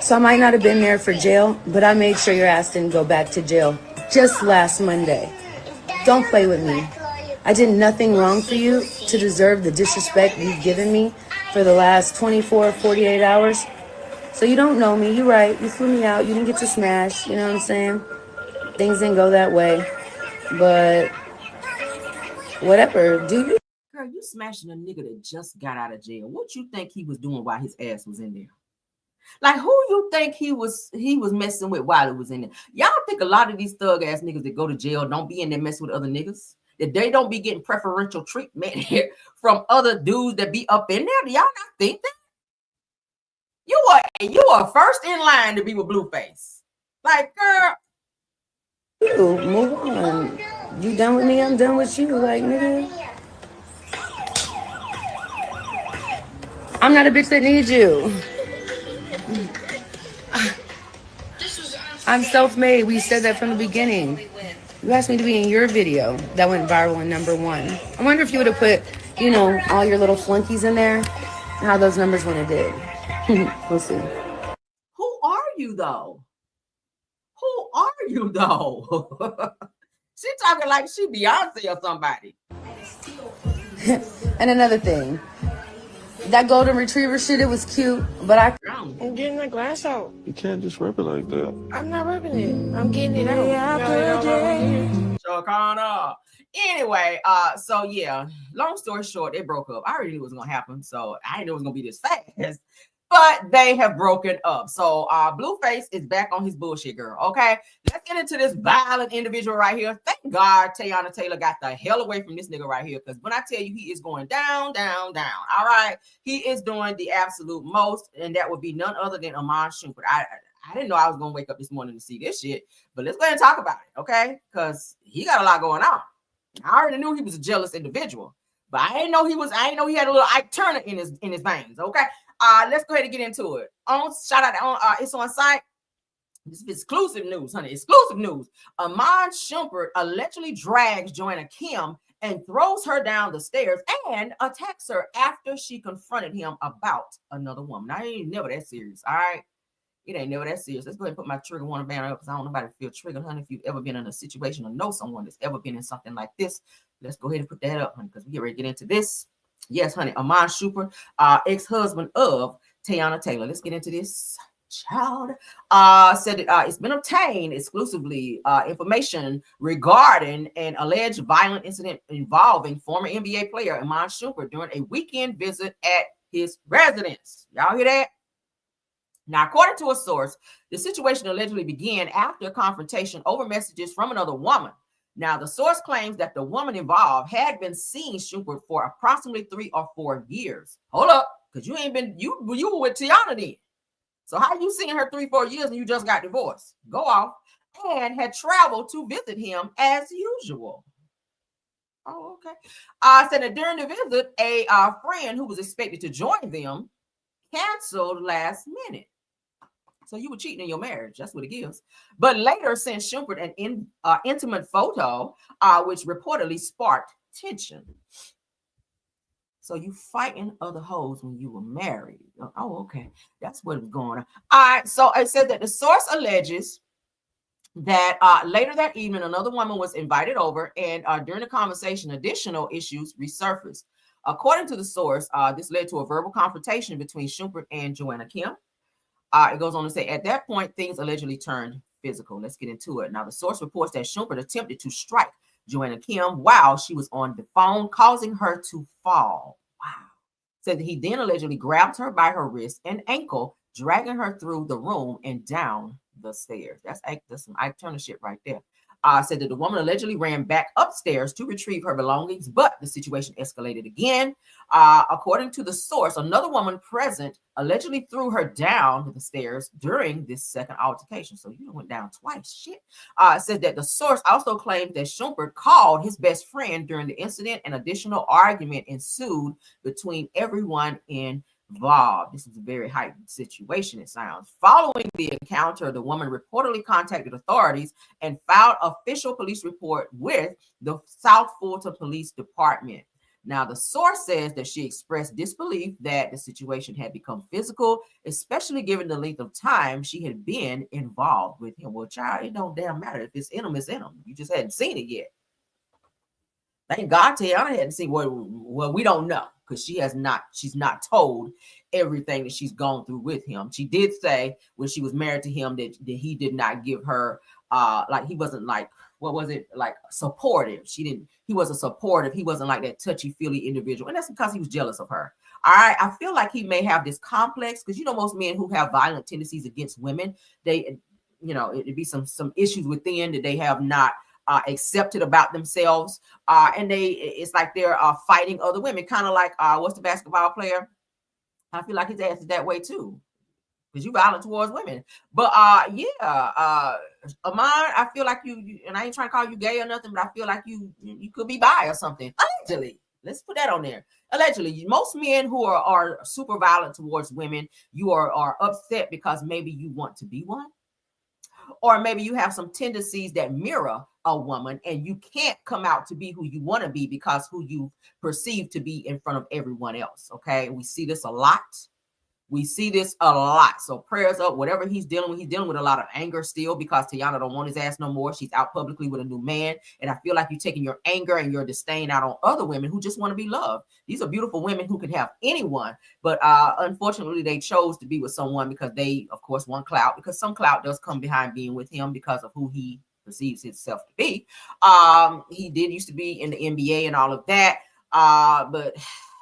So I might not have been there for jail, but I made sure your ass didn't go back to jail just last Monday. Don't play with me. I did nothing wrong for you to deserve the disrespect you've given me for the last 24, 48 hours. So you don't know me. You're right. You flew me out. You didn't get to smash. You know what I'm saying? Things didn't go that way. But whatever. Do you? Girl, you smashing a nigga that just got out of jail. What you think he was doing while his ass was in there? Like, who you think he was messing with while it was in there? Y'all think a lot of these thug ass niggas that go to jail don't be in there messing with other niggas? That they don't be getting preferential treatment from other dudes that be up in there? Do y'all not think that? You are first in line to be with Blueface. Like, girl. You move on. You done with me? I'm done with you. Like, nigga. I'm not a bitch that needs you. I'm self-made. We said that from the beginning. You asked me to be in your video that went viral in #1. I wonder if you would have put, you know, all your little flunkies in there, how those numbers wouldn't have did. We'll see. Who are you though? Who are you though? She talking like she Beyonce or somebody. And another thing, that golden retriever shit, it was cute, but I'm getting my glass out. You can't just rip it like that. I'm not ripping it. I'm getting it out. Chacana. Anyway, so yeah, long story short, they broke up. I already knew it was gonna happen, so I didn't know it was gonna be this fast. But they have broken up. So Blueface is back on his bullshit, girl. Okay, let's get into this violent individual right here. Thank God Teyana Taylor got the hell away from this nigga right here. Because when I tell you he is going down, down, down. All right, he is doing the absolute most, and that would be none other than Amon Shumpert. I didn't know I was gonna wake up this morning to see this shit, but let's go ahead and talk about it, okay? Because he got a lot going on. I already knew he was a jealous individual, but I didn't know he had a little Ike Turner in his veins, okay? Let's go ahead and get into it. Shout out on it's on site. This is exclusive news, honey. Exclusive news. Amon Shumpert allegedly drags Joanna Kim and throws her down the stairs and attacks her after she confronted him about another woman. Now, it ain't never that serious, all right? It ain't never that serious. Let's go ahead and put my trigger warning banner up because I don't know nobody feel triggered, honey. If you've ever been in a situation or know someone that's ever been in something like this, let's go ahead and put that up, honey, because we get ready to get into this. Yes, honey, Amon Shumpert, ex-husband of Teyana Taylor. Let's get into this. Child said it's been obtained exclusively information regarding an alleged violent incident involving former NBA player Amon Shumpert during a weekend visit at his residence. Y'all hear that? Now, according to a source, the situation allegedly began after a confrontation over messages from another woman. Now, the source claims that the woman involved had been seeing Shumpert for approximately 3 or 4 years. Hold up, because you were with Teyana then. So how you seeing her 3-4 years and you just got divorced? Go off. And had traveled to visit him as usual. Oh, okay. Said that during the visit, a friend who was expected to join them canceled last minute. So you were cheating in your marriage. That's what it gives. But later sent Shumpert an intimate photo, which reportedly sparked tension. So you fighting other hoes when you were married. Oh, okay. That's what was going on. All right. So it said that the source alleges that later that evening, another woman was invited over, and during the conversation, additional issues resurfaced. According to the source, this led to a verbal confrontation between Shumpert and Joanna Kim. It goes on to say, at that point, things allegedly turned physical. Let's get into it. Now, the source reports that Shumpert attempted to strike Joanna Kim while she was on the phone, causing her to fall. Wow. Said that he then allegedly grabbed her by her wrist and ankle, dragging her through the room and down the stairs. That's some Ike Turner shit right there. Said that the woman allegedly ran back upstairs to retrieve her belongings, but the situation escalated again. According to the source, another woman present allegedly threw her down the stairs during this second altercation. So you went down twice. Shit. Said that the source also claimed that Shumpert called his best friend during the incident. An additional argument ensued between everyone involved. This is a very heightened situation, it sounds. Following the encounter, the woman reportedly contacted authorities and filed official police report with the South Fulton Police Department. Now, the source says that she expressed disbelief that the situation had become physical, especially given the length of time she had been involved with him. Well, child, it don't damn matter. If it's in him, it's in him. You just hadn't seen it yet. Thank God Teyana hadn't seen. Well, we don't know because she's not told everything that she's gone through with him. She did say when she was married to him that he did not give her like, he wasn't like, what was it, like supportive. He wasn't supportive. He wasn't like that touchy-feely individual. And that's because he was jealous of her. All right. I feel like he may have this complex because, you know, most men who have violent tendencies against women, they, you know, it'd be some issues within that they have not accepted about themselves. And it's like they're fighting other women, kind of like what's the basketball player? I feel like his ass is that way too, because you violent towards women. But Amon, I feel like you, and I ain't trying to call you gay or nothing, but I feel like you could be bi or something. Allegedly. Let's put that on there. Allegedly, most men who are super violent towards women, you are upset because maybe you want to be one, or maybe you have some tendencies that mirror a woman and you can't come out to be who you want to be because who you perceive to be in front of everyone else. Okay, we see this a lot. We see this a lot. So prayers up, whatever he's dealing with a lot of anger still because Tiana don't want his ass no more. She's out publicly with a new man. And I feel like you're taking your anger and your disdain out on other women who just want to be loved. These are beautiful women who could have anyone. But unfortunately, they chose to be with someone because they, of course, want clout, because some clout does come behind being with him because of who he perceives himself to be. He did used to be in the NBA and all of that. But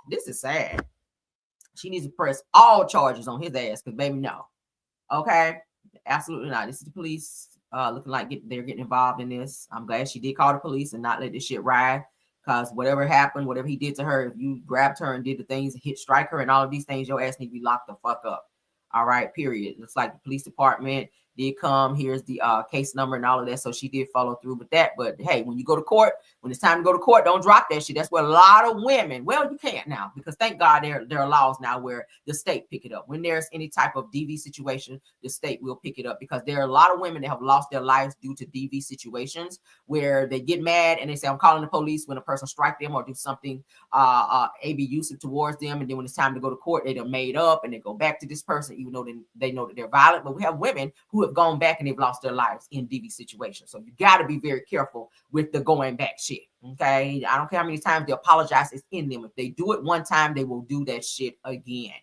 this is sad. She needs to press all charges on his ass because, baby, no. Okay? Absolutely not. This is the police looking like they're getting involved in this. I'm glad she did call the police and not let this shit ride, because whatever happened, whatever he did to her, if you grabbed her and did the things, strike her and all of these things, your ass need to be locked the fuck up. All right, period. Looks like the police department did come. Here's the case number and all of that. So she did follow through with that. But hey, when you go to court, when it's time to go to court, don't drop that shit. That's where a lot of women, well, you can't now, because thank God there are laws now where the state pick it up. When there's any type of DV situation, the state will pick it up, because there are a lot of women that have lost their lives due to DV situations where they get mad and they say, I'm calling the police, when a person strike them or do something abusive towards them. And then when it's time to go to court, they're made up and they go back to this person, even though they know that they're violent. But we have women who have gone back and they've lost their lives in DV situations. So you got to be very careful with the going back shit. Okay. I don't care how many times they apologize, it's in them. If they do it one time, they will do that shit again.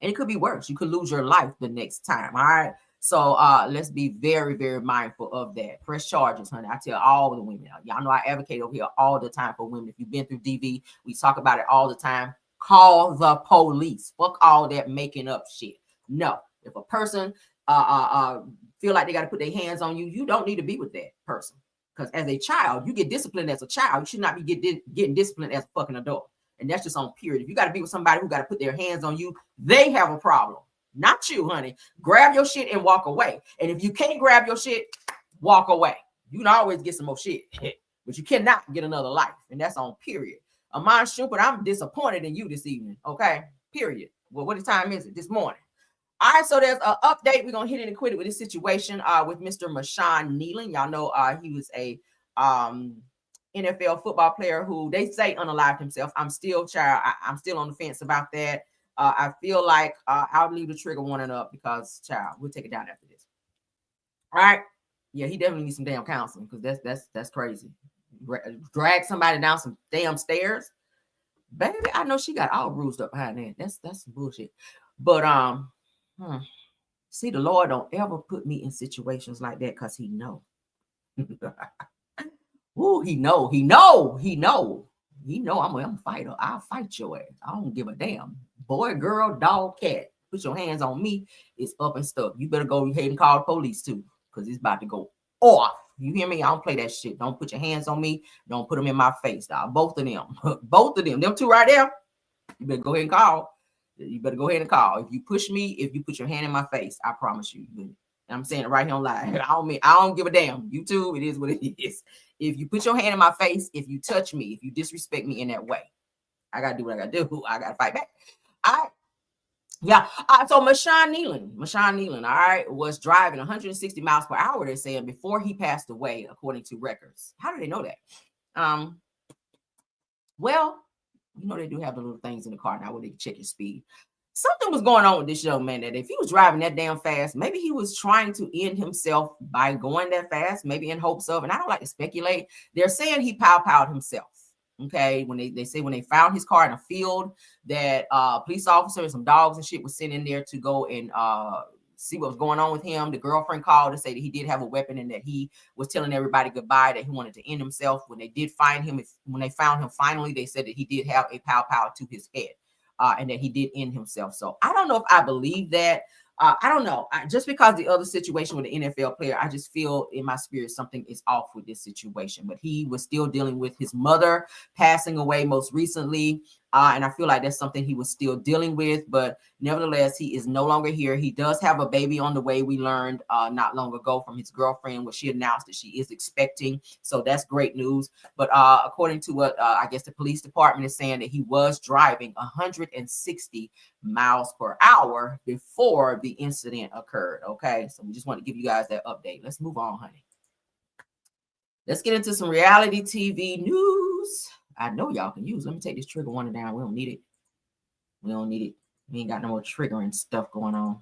And it could be worse. You could lose your life the next time. All right. So let's be very, very mindful of that. Press charges, honey. I tell all the women, y'all know I advocate over here all the time for women. If you've been through DV, we talk about it all the time. Call the police. Fuck all that making up shit. No. If a person feel like they got to put their hands on you, you don't need to be with that person. Because as a child, you get disciplined as a child. You should not be getting disciplined as a fucking adult. And that's just on period. If you got to be with somebody who got to put their hands on you, they have a problem. Not you, honey. Grab your shit and walk away. And if you can't grab your shit, walk away. You can always get some more shit, but you cannot get another life. And that's on period. Amon Shupert, I'm disappointed in you this evening. Okay, period. Well, what time is it this morning? All right, so there's an update. We're going to hit it and quit it with this situation with Mr. Marshawn Nealon. Y'all know he was a NFL football player who they say unalived himself. I'm still on the fence about that. I feel like I'll leave the trigger warning up because, child, we'll take it down after this. All right. Yeah, he definitely needs some damn counseling, because that's crazy. Drag somebody down some damn stairs. Baby, I know she got all bruised up behind that. That's some bullshit. But see, the Lord don't ever put me in situations like that, because he know. Ooh, he know I'm a fighter. I'll fight your ass. I don't give a damn. Boy, girl, dog, cat. Put your hands on me. It's up and stuff. You better go ahead and call the police too, because it's about to go off. You hear me? I don't play that shit. Don't put your hands on me. Don't put them in my face, dog. Both of them. Both of them. Them two right there. You better go ahead and call. You better go ahead and call. If you push me, if you put your hand in my face, I promise you. I'm saying it right here on live. I don't give a damn. YouTube, it is what it is. If you put your hand in my face, if you touch me, if you disrespect me in that way, I gotta do what I gotta do. I gotta fight back. All right. Yeah. So Marshawn Nealon, all right, was driving 160 miles per hour, they're saying, before he passed away, according to records. How do they know that? Well, you know, they do have the little things in the car now where they can check your speed. Something was going on with this young man, that if he was driving that damn fast, maybe he was trying to end himself by going that fast, maybe in hopes of, and I don't like to speculate. They're saying he pow-powed himself. Okay, when they say when they found his car in a field, that police officer and some dogs and shit was sent in there to go and see what was going on with him. The girlfriend called to say that he did have a weapon and that he was telling everybody goodbye, that he wanted to end himself. When they did find him, when they found him finally, they said that he did have a pow to his head and that he did end himself. So I don't know if I believe that. I don't know. Just because the other situation with the NFL player, I just feel in my spirit something is off with this situation. But he was still dealing with his mother passing away most recently. And I feel like that's something he was still dealing with. But nevertheless, he is no longer here. He does have a baby on the way. We learned not long ago from his girlfriend, where she announced that she is expecting. So that's great news. But according to what I guess the police department is saying, that he was driving 160 miles per hour before the incident occurred. Okay, so we just want to give you guys that update. Let's move on, honey. Let's get into some reality TV news. I know y'all can use. Let me take this trigger warning down. We don't need it. We don't need it. We ain't got no more triggering stuff going on.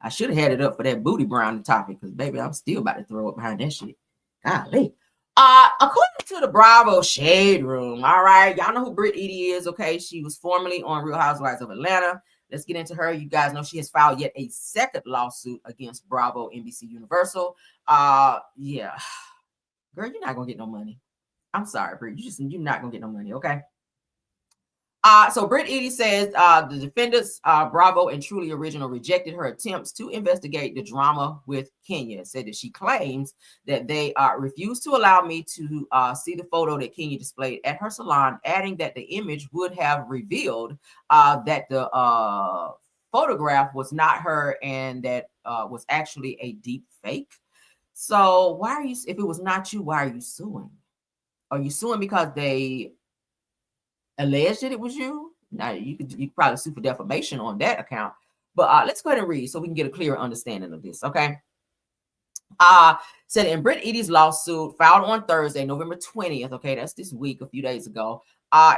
I should have had it up for that booty brown topic, because baby, I'm still about to throw up behind that shit. Golly. According to the Bravo Shade Room, all right, y'all know who Britt Eady is, okay? She was formerly on Real Housewives of Atlanta. Let's get into her. You guys know she has filed yet a second lawsuit against Bravo, NBC Universal. Yeah. Girl, you're not gonna get no money. I'm sorry, Britt. You're not gonna get no money, okay? So Britt Eady says the defendants, Bravo and Truly Original, rejected her attempts to investigate the drama with Kenya. Said that she claims that they refused to allow me to see the photo that Kenya displayed at her salon, adding that the image would have revealed that the photograph was not her and that was actually a deep fake. So why are you, if it was not you, why are you suing? Are you suing because they alleged that it was you? Now you could probably sue for defamation on that account. But let's go ahead and read so we can get a clearer understanding of this. Okay. Said in Britt Eady's lawsuit filed on Thursday, November 20th. Okay, that's this week, a few days ago.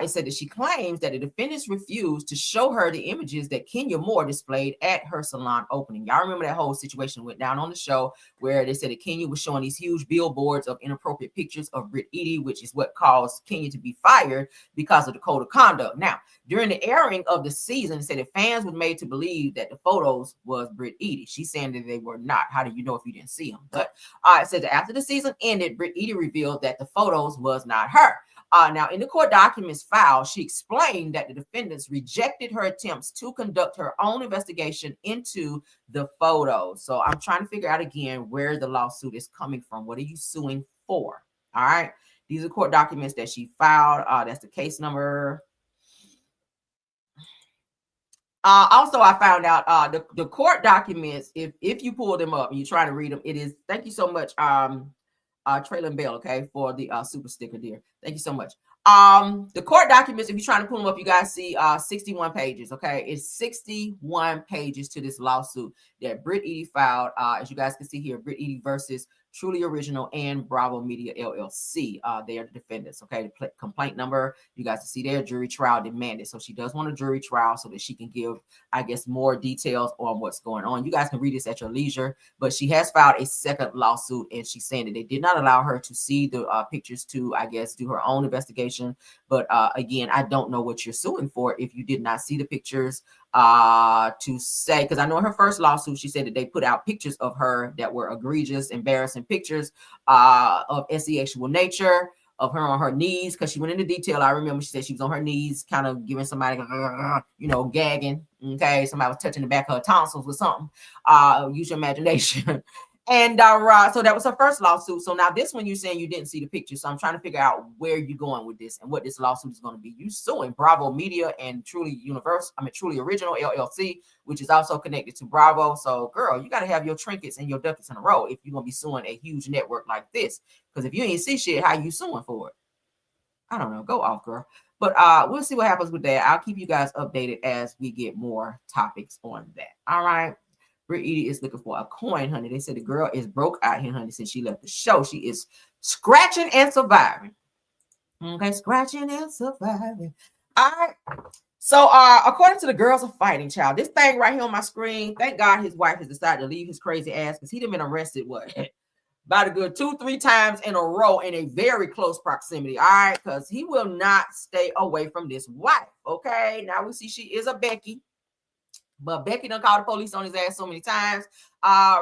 It said that she claims that the defendants refused to show her the images that Kenya Moore displayed at her salon opening. Y'all remember that whole situation went down on the show where they said that Kenya was showing these huge billboards of inappropriate pictures of Britt Eady, which is what caused Kenya to be fired because of the code of conduct. Now, during the airing of the season, it said that fans were made to believe that the photos was Britt Eady. She's saying that they were not. How do you know if you didn't see them? But it said that after the season ended, Britt Eady revealed that the photos was not her. Now, in the court documents filed, she explained that the defendants rejected her attempts to conduct her own investigation into the photos. So I'm trying to figure out again where the lawsuit is coming from. What are you suing for? All right. These are court documents that she filed. That's the case number. Also, I found out the court documents, if you pull them up and you're trying to read them, it is, thank you so much, Traylon Bell, okay, for the super sticker, dear. Thank you so much. The court documents, if you're trying to pull them up, you guys see 61 pages, okay? It's 61 pages to this lawsuit that Britt Eady filed. As you guys can see here, Britt Eady versus Truly Original and Bravo Media LLC. They are the defendants, okay? The complaint number, you guys can see there, jury trial demanded. So she does want a jury trial so that she can give, I guess, more details on what's going on. You guys can read this at your leisure, but she has filed a second lawsuit, and she's saying that they did not allow her to see the pictures to, I guess, do her own investigation. But again, I don't know what you're suing for if you did not see the pictures. To say, because I know in her first lawsuit, she said that they put out pictures of her that were egregious, embarrassing pictures of sexual nature, of her on her knees, because she went into detail. I remember she said she was on her knees, kind of giving somebody, gagging. Okay, somebody was touching the back of her tonsils or something. Use your imagination. And so that was her first lawsuit. So now this one, you're saying you didn't see the picture. So I'm trying to figure out where you're going with this and what this lawsuit is going to be. You suing Bravo Media and Truly Original LLC, which is also connected to Bravo. So girl, you got to have your trinkets and your ducats in a row if you're going to be suing a huge network like this. Because if you ain't see shit, how you suing for it? I don't know. Go off, girl. But we'll see what happens with that. I'll keep you guys updated as we get more topics on that. All right. Britt Eady is looking for a coin, honey. They said the girl is broke out here, honey, since she left the show. She is scratching and surviving. Okay, scratching and surviving. All right. So, according to the Girls Are Fighting, child, this thing right here on my screen, thank God his wife has decided to leave his crazy ass because he'd have been arrested, about a good 2-3 times in a row in a very close proximity. All right, because he will not stay away from this wife. Okay, now we see she is a Becky. But Becky done called the police on his ass so many times.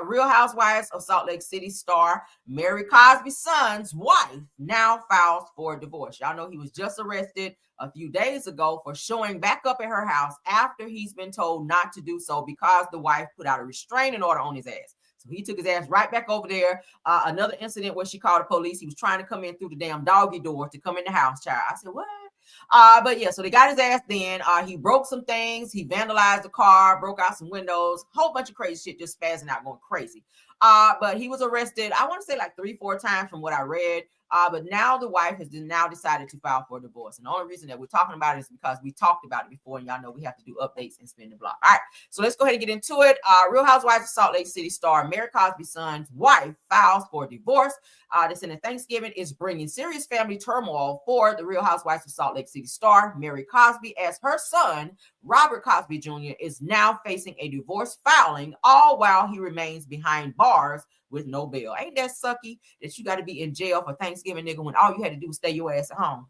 Real Housewives of Salt Lake City star Mary Cosby's son's wife now files for divorce. Y'all know he was just arrested a few days ago for showing back up at her house after he's been told not to do so because the wife put out a restraining order on his ass. So he took his ass right back over there. Another incident where she called the police. He was trying to come in through the damn doggy door to come in the house, child. I said, what? But yeah, so they got his ass then. He broke some things. He vandalized the car, broke out some windows, whole bunch of crazy shit, just spazzing out, going crazy. But he was arrested, I want to say like 3-4 times from what I read. But now the wife has now decided to file for a divorce. And the only reason that we're talking about it is because we talked about it before, and y'all know we have to do updates and spin the block. All right, so let's go ahead and get into it. Real Housewives of Salt Lake City star Mary Cosby's son's wife files for divorce. This in Thanksgiving is bringing serious family turmoil for the Real Housewives of Salt Lake City star Mary Cosby, as her son, Robert Cosby Jr., is now facing a divorce filing, all while he remains behind bars with no bail. Ain't that sucky that you got to be in jail for Thanksgiving, nigga, when all you had to do was stay your ass at home?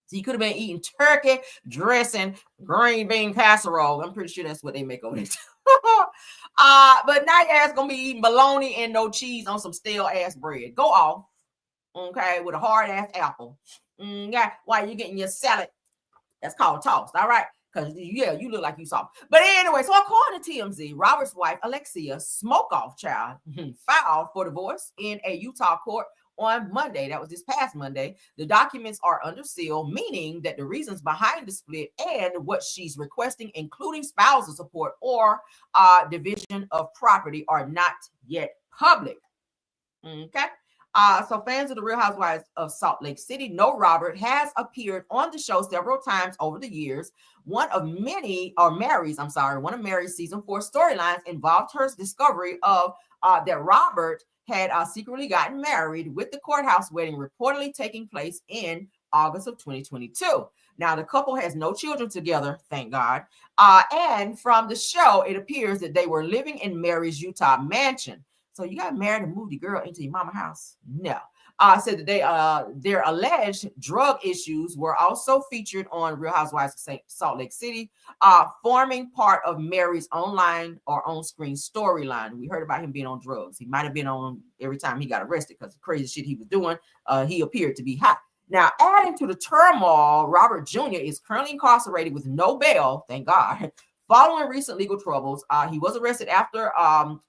So you could have been eating turkey dressing, green bean casserole. I'm pretty sure that's what they make over there. But now your ass gonna be eating bologna and no cheese on some stale ass bread. Go off, okay, with a hard ass apple. Yeah, while you getting your salad, that's called tossed. All right. Because, yeah, you look like you saw. But anyway, so according to TMZ, Robert's wife, Alexia, smoke-off child, filed for divorce in a Utah court on Monday. That was this past Monday. The documents are under seal, meaning that the reasons behind the split and what she's requesting, including spousal support or division of property, are not yet public. Okay. So fans of the Real Housewives of Salt Lake City know Robert has appeared on the show several times over the years. One of Mary's season 4 storylines involved her discovery of that Robert had secretly gotten married, with the courthouse wedding reportedly taking place in August of 2022. Now, the couple has no children together, thank God. And from the show, it appears that they were living in Mary's Utah mansion. So you got married and moved the girl into your mama's house? No. Said that their alleged drug issues were also featured on Real Housewives of Salt Lake City, forming part of Mary's online or on-screen storyline. We heard about him being on drugs. He might have been on every time he got arrested because the crazy shit he was doing, he appeared to be hot. Now, adding to the turmoil, Robert Jr. is currently incarcerated with no bail, thank God, following recent legal troubles. He was arrested after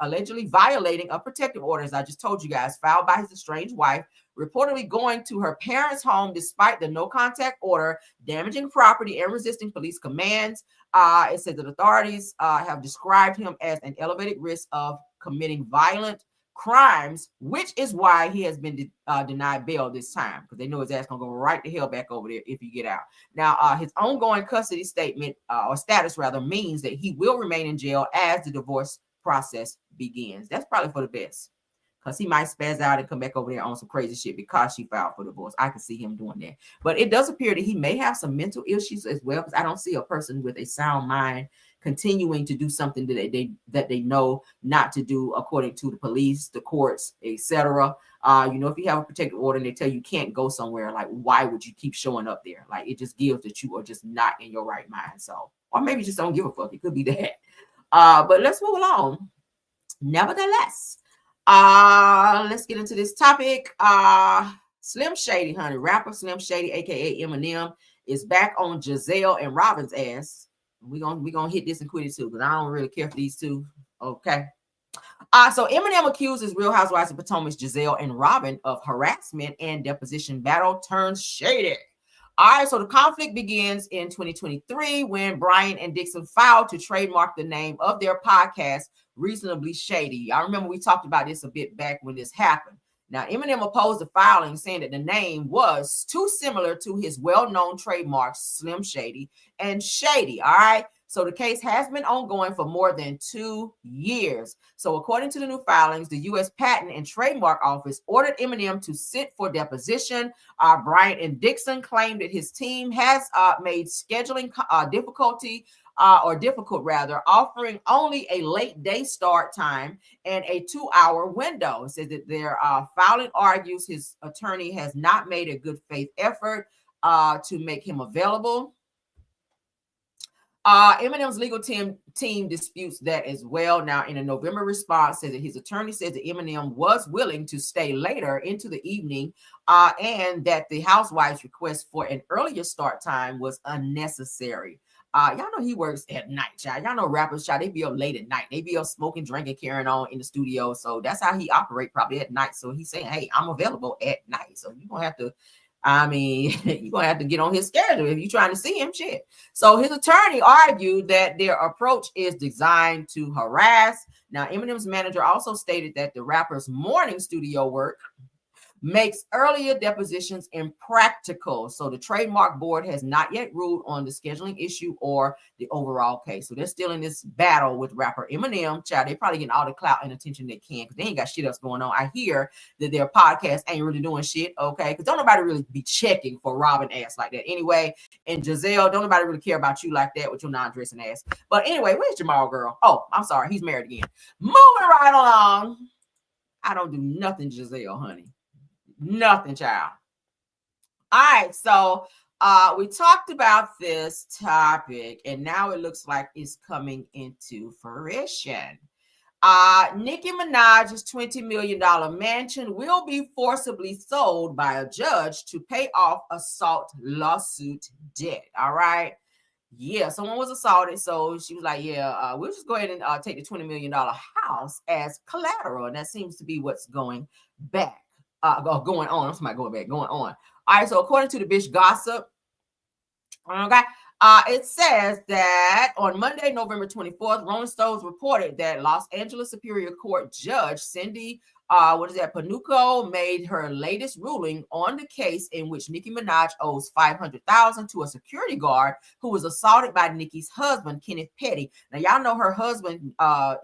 allegedly violating a protective order, as I just told you guys, filed by his estranged wife, reportedly going to her parents' home despite the no-contact order, damaging property and resisting police commands. It says that authorities have described him as an elevated risk of committing violent crimes, which is why he has been denied bail this time, because they know his ass gonna go right to hell back over there if you get out. Now, his ongoing custody statement or status rather means that he will remain in jail as the divorce process begins. That's probably for the best, because he might spaz out and come back over there on some crazy shit because she filed for divorce. I can see him doing that. But it does appear that he may have some mental issues as well, because I don't see a person with a sound mind continuing to do something that they know not to do, according to the police, the courts, etc. If you have a protective order and they tell you can't go somewhere, like, why would you keep showing up there? Like, it just gives that you are just not in your right mind. So, or maybe just don't give a fuck. It could be that. But let's move along. Nevertheless, let's get into this topic. Slim Shady, honey, rapper Slim Shady, aka Eminem, is back on Giselle and Robin's ass. We're gonna hit this and quit it too, because I don't really care for these two. Okay. So Eminem accuses Real Housewives of Potomac's Giselle and Robin of harassment and deposition battle turns shady. All right, so the conflict begins in 2023 when Brian and Dixon filed to trademark the name of their podcast, Reasonably Shady. I remember we talked about this a bit back when this happened. Now, Eminem opposed the filing, saying that the name was too similar to his well-known trademarks, Slim Shady and Shady. All right. So the case has been ongoing for more than 2 years. So according to the new filings, the U.S. Patent and Trademark Office ordered Eminem to sit for deposition. Brian and Dixon claimed that his team has made scheduling difficulty or difficult rather, offering only a late day start time and a 2-hour window. It says that their filing argues his attorney has not made a good faith effort to make him available. Eminem's legal team disputes that as well. Now, in a November response, says that his attorney says that Eminem was willing to stay later into the evening, and that the housewife's request for an earlier start time was unnecessary. Y'all know he works at night, child. Y'all know rappers, child, they be up late at night. They be up smoking, drinking, carrying on in the studio. So that's how he operate, probably at night. So he's saying, hey, I'm available at night. So you're going to have to, you're going to have to get on his schedule if you're trying to see him, shit. So his attorney argued that their approach is designed to harass. Now, Eminem's manager also stated that the rapper's morning studio work makes earlier depositions impractical. So the trademark board has not yet ruled on the scheduling issue or the overall case. So they're still in this battle with rapper Eminem. Child, they probably getting all the clout and attention they can because they ain't got shit else going on. I hear that their podcast ain't really doing shit, okay? Because don't nobody really be checking for robbing ass like that anyway. And Giselle, don't nobody really care about you like that with your non-dressing ass. But anyway, where's Jamal, girl? Oh, I'm sorry. He's married again. Moving right along. I don't do nothing, Giselle, honey. Nothing, child. All right, so we talked about this topic, and now it looks like it's coming into fruition. Nicki Minaj's $20 million mansion will be forcibly sold by a judge to pay off assault lawsuit debt. All right. Yeah, someone was assaulted, so she was like, yeah, we'll just go ahead and take the $20 million house as collateral, and that seems to be what's going back. Going on. I'm somebody going back, going on. All right, so according to the bitch gossip, okay, it says that on Monday, November 24th, Rolling Stones reported that Los Angeles Superior Court Judge Cindy Panuco made her latest ruling on the case in which Nicki Minaj owes $500,000 to a security guard who was assaulted by Nicki's husband, Kenneth Petty. Now, y'all know her husband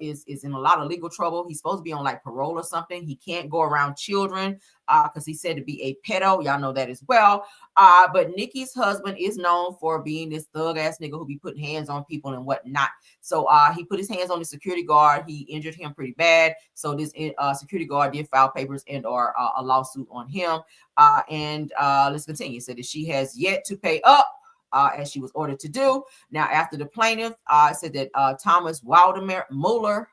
is in a lot of legal trouble. He's supposed to be on like parole or something. He can't go around children because he's said to be a pedo. Y'all know that as well. But Nicki's husband is known for being this thug ass nigga who be putting hands on people and whatnot. So he put his hands on the security guard. He injured him pretty bad. So this security guard did file papers and or a lawsuit on him. Let's continue. So that she has yet to pay up as she was ordered to do. Now, after the plaintiff said that Thomas Waldemüller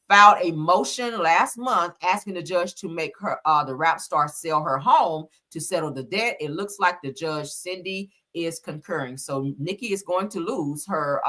filed a motion last month asking the judge to make her the rap star sell her home to settle the debt. It looks like the judge, Cindy, is concurring. So Nicki is going to lose her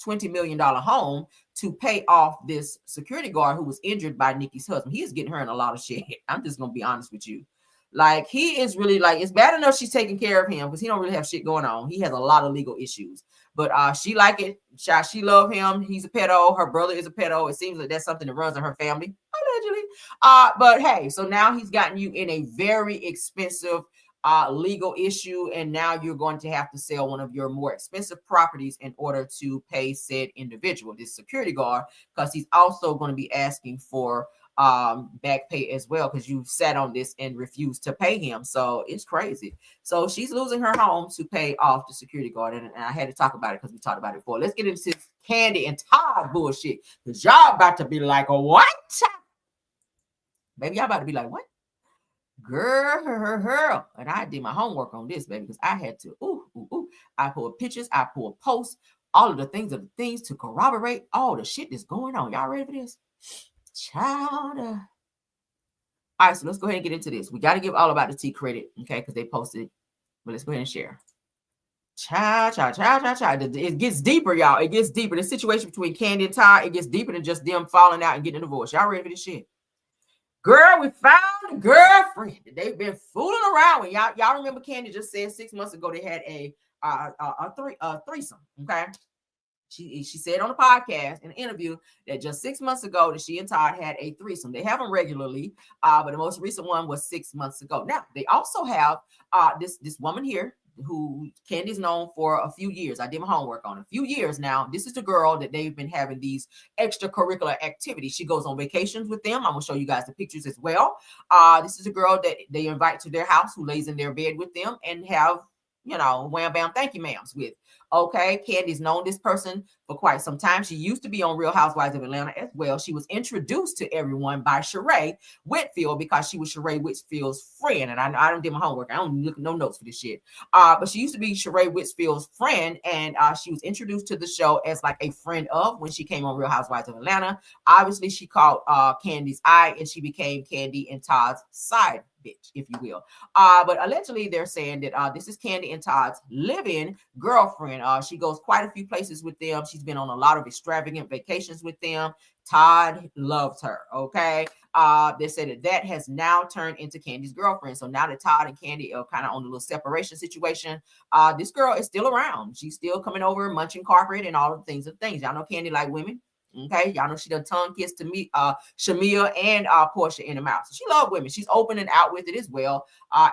$20 million home to pay off this security guard who was injured by Nicki's husband. He is getting her in a lot of shit. I'm just going to be honest with you. Like, he is really like, it's bad enough she's taking care of him because he don't really have shit going on. He has a lot of legal issues. But she like it. She love him. He's a pedo. Her brother is a pedo. It seems like that's something that runs in her family, allegedly. But hey, so now he's gotten you in a very expensive legal issue, and now you're going to have to sell one of your more expensive properties in order to pay said individual, this security guard, because he's also going to be asking for back pay as well because you sat on this and refused to pay him. So it's crazy. So she's losing her home to pay off the security guard, and I had to talk about it because we talked about it before. Let's get into this Candy and Todd bullshit because y'all about to be like, what? Baby, y'all about to be like, what? Girl, and I did my homework on this, baby, because I had to. I pulled pictures, I pulled posts, all of the things to corroborate all the shit that's going on. Y'all ready for this? Child. All right, so let's go ahead and get into this. We got to give All About the Tea credit, okay, because they posted. But let's go ahead and share. Child. It gets deeper, y'all. It gets deeper. The situation between Candy and Todd, it gets deeper than just them falling out and getting a divorce. Y'all ready for this shit? Girl, we found a girlfriend. They've been fooling around with. Y'all remember Candy just said 6 months ago they had a threesome, okay? She said on the podcast in an interview that just 6 months ago that she and Todd had a threesome. They have them regularly, but the most recent one was 6 months ago. Now, they also have this woman here who Candy's known for a few years. I did my homework on a few years now. This is the girl that they've been having these extracurricular activities. She goes on vacations with them. I'm going to show you guys the pictures as well. This is a girl that they invite to their house who lays in their bed with them and have wham bam, thank you, ma'ams with. Okay, Candy's known this person for quite some time. She used to be on Real Housewives of Atlanta as well. She was introduced to everyone by Sheree Whitfield because she was Sheree Whitfield's friend. And I don't do my homework. I don't look no notes for this shit. But she used to be Sheree Whitfield's friend, and she was introduced to the show as like a friend of when she came on Real Housewives of Atlanta. Obviously, she caught Candy's eye, and she became Candy and Todd's side bitch, if you will. But allegedly, they're saying that this is Candy and Todd's live-in girlfriend. She goes quite a few places with them. She's been on a lot of extravagant vacations with them. Todd loves her. Okay. They said that has now turned into Candy's girlfriend. So now that Todd and Candy are kind of on a little separation situation, this girl is still around. She's still coming over, munching carpet and all of the things. Y'all know Candy like women. Okay, y'all know she done tongue kissed to me, Shamia and Portia in the mouth. So she loves women. She's open and out with it as well.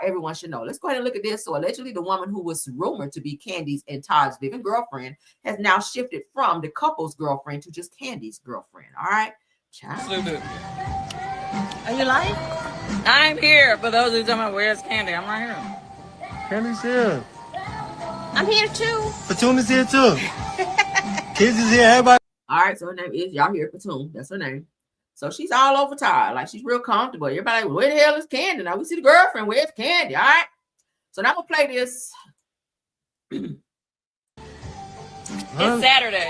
Everyone should know. Let's go ahead and look at this. So allegedly, the woman who was rumored to be Candy's and Todd's living girlfriend has now shifted from the couple's girlfriend to just Candy's girlfriend. All right, child. Are you lying? I'm here. For those who don't know where's Candy, I'm right here. Candy's here. I'm here too. Fatuna's here too. Kids is here. Everybody. All right, so her name is, y'all hear Platoon. That's her name. So she's all over Todd. Like, she's real comfortable. Everybody like, where the hell is Candy? Now we see the girlfriend. Where's Candy? All right. So now I'm going to play this. It's Saturday.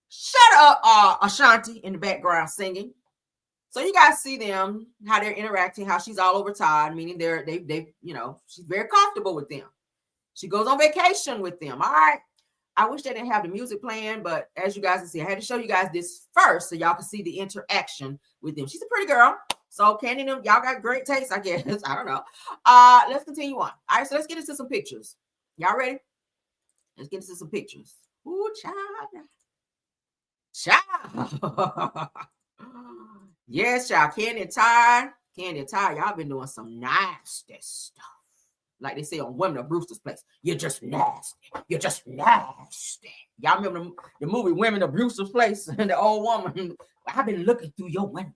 Shut up, Ashanti in the background singing. So you guys see them, how they're interacting, how she's all over Todd, meaning they she's very comfortable with them. She goes on vacation with them. All right. I wish they didn't have the music playing, but as you guys can see, I had to show you guys this first so y'all can see the interaction with them. She's a pretty girl. So Candy and them, y'all got great taste, I guess. I don't know. Let's continue on. All right, so let's get into some pictures. Y'all ready? Let's get into some pictures. Ooh, child. Child. Yes, y'all. Candy and Ty, y'all been doing some nasty stuff. Like they say on Women of Brewster's Place, you're just nasty. You're just nasty. Y'all remember the movie Women of Brewster's Place? And the old woman, I've been looking through your window.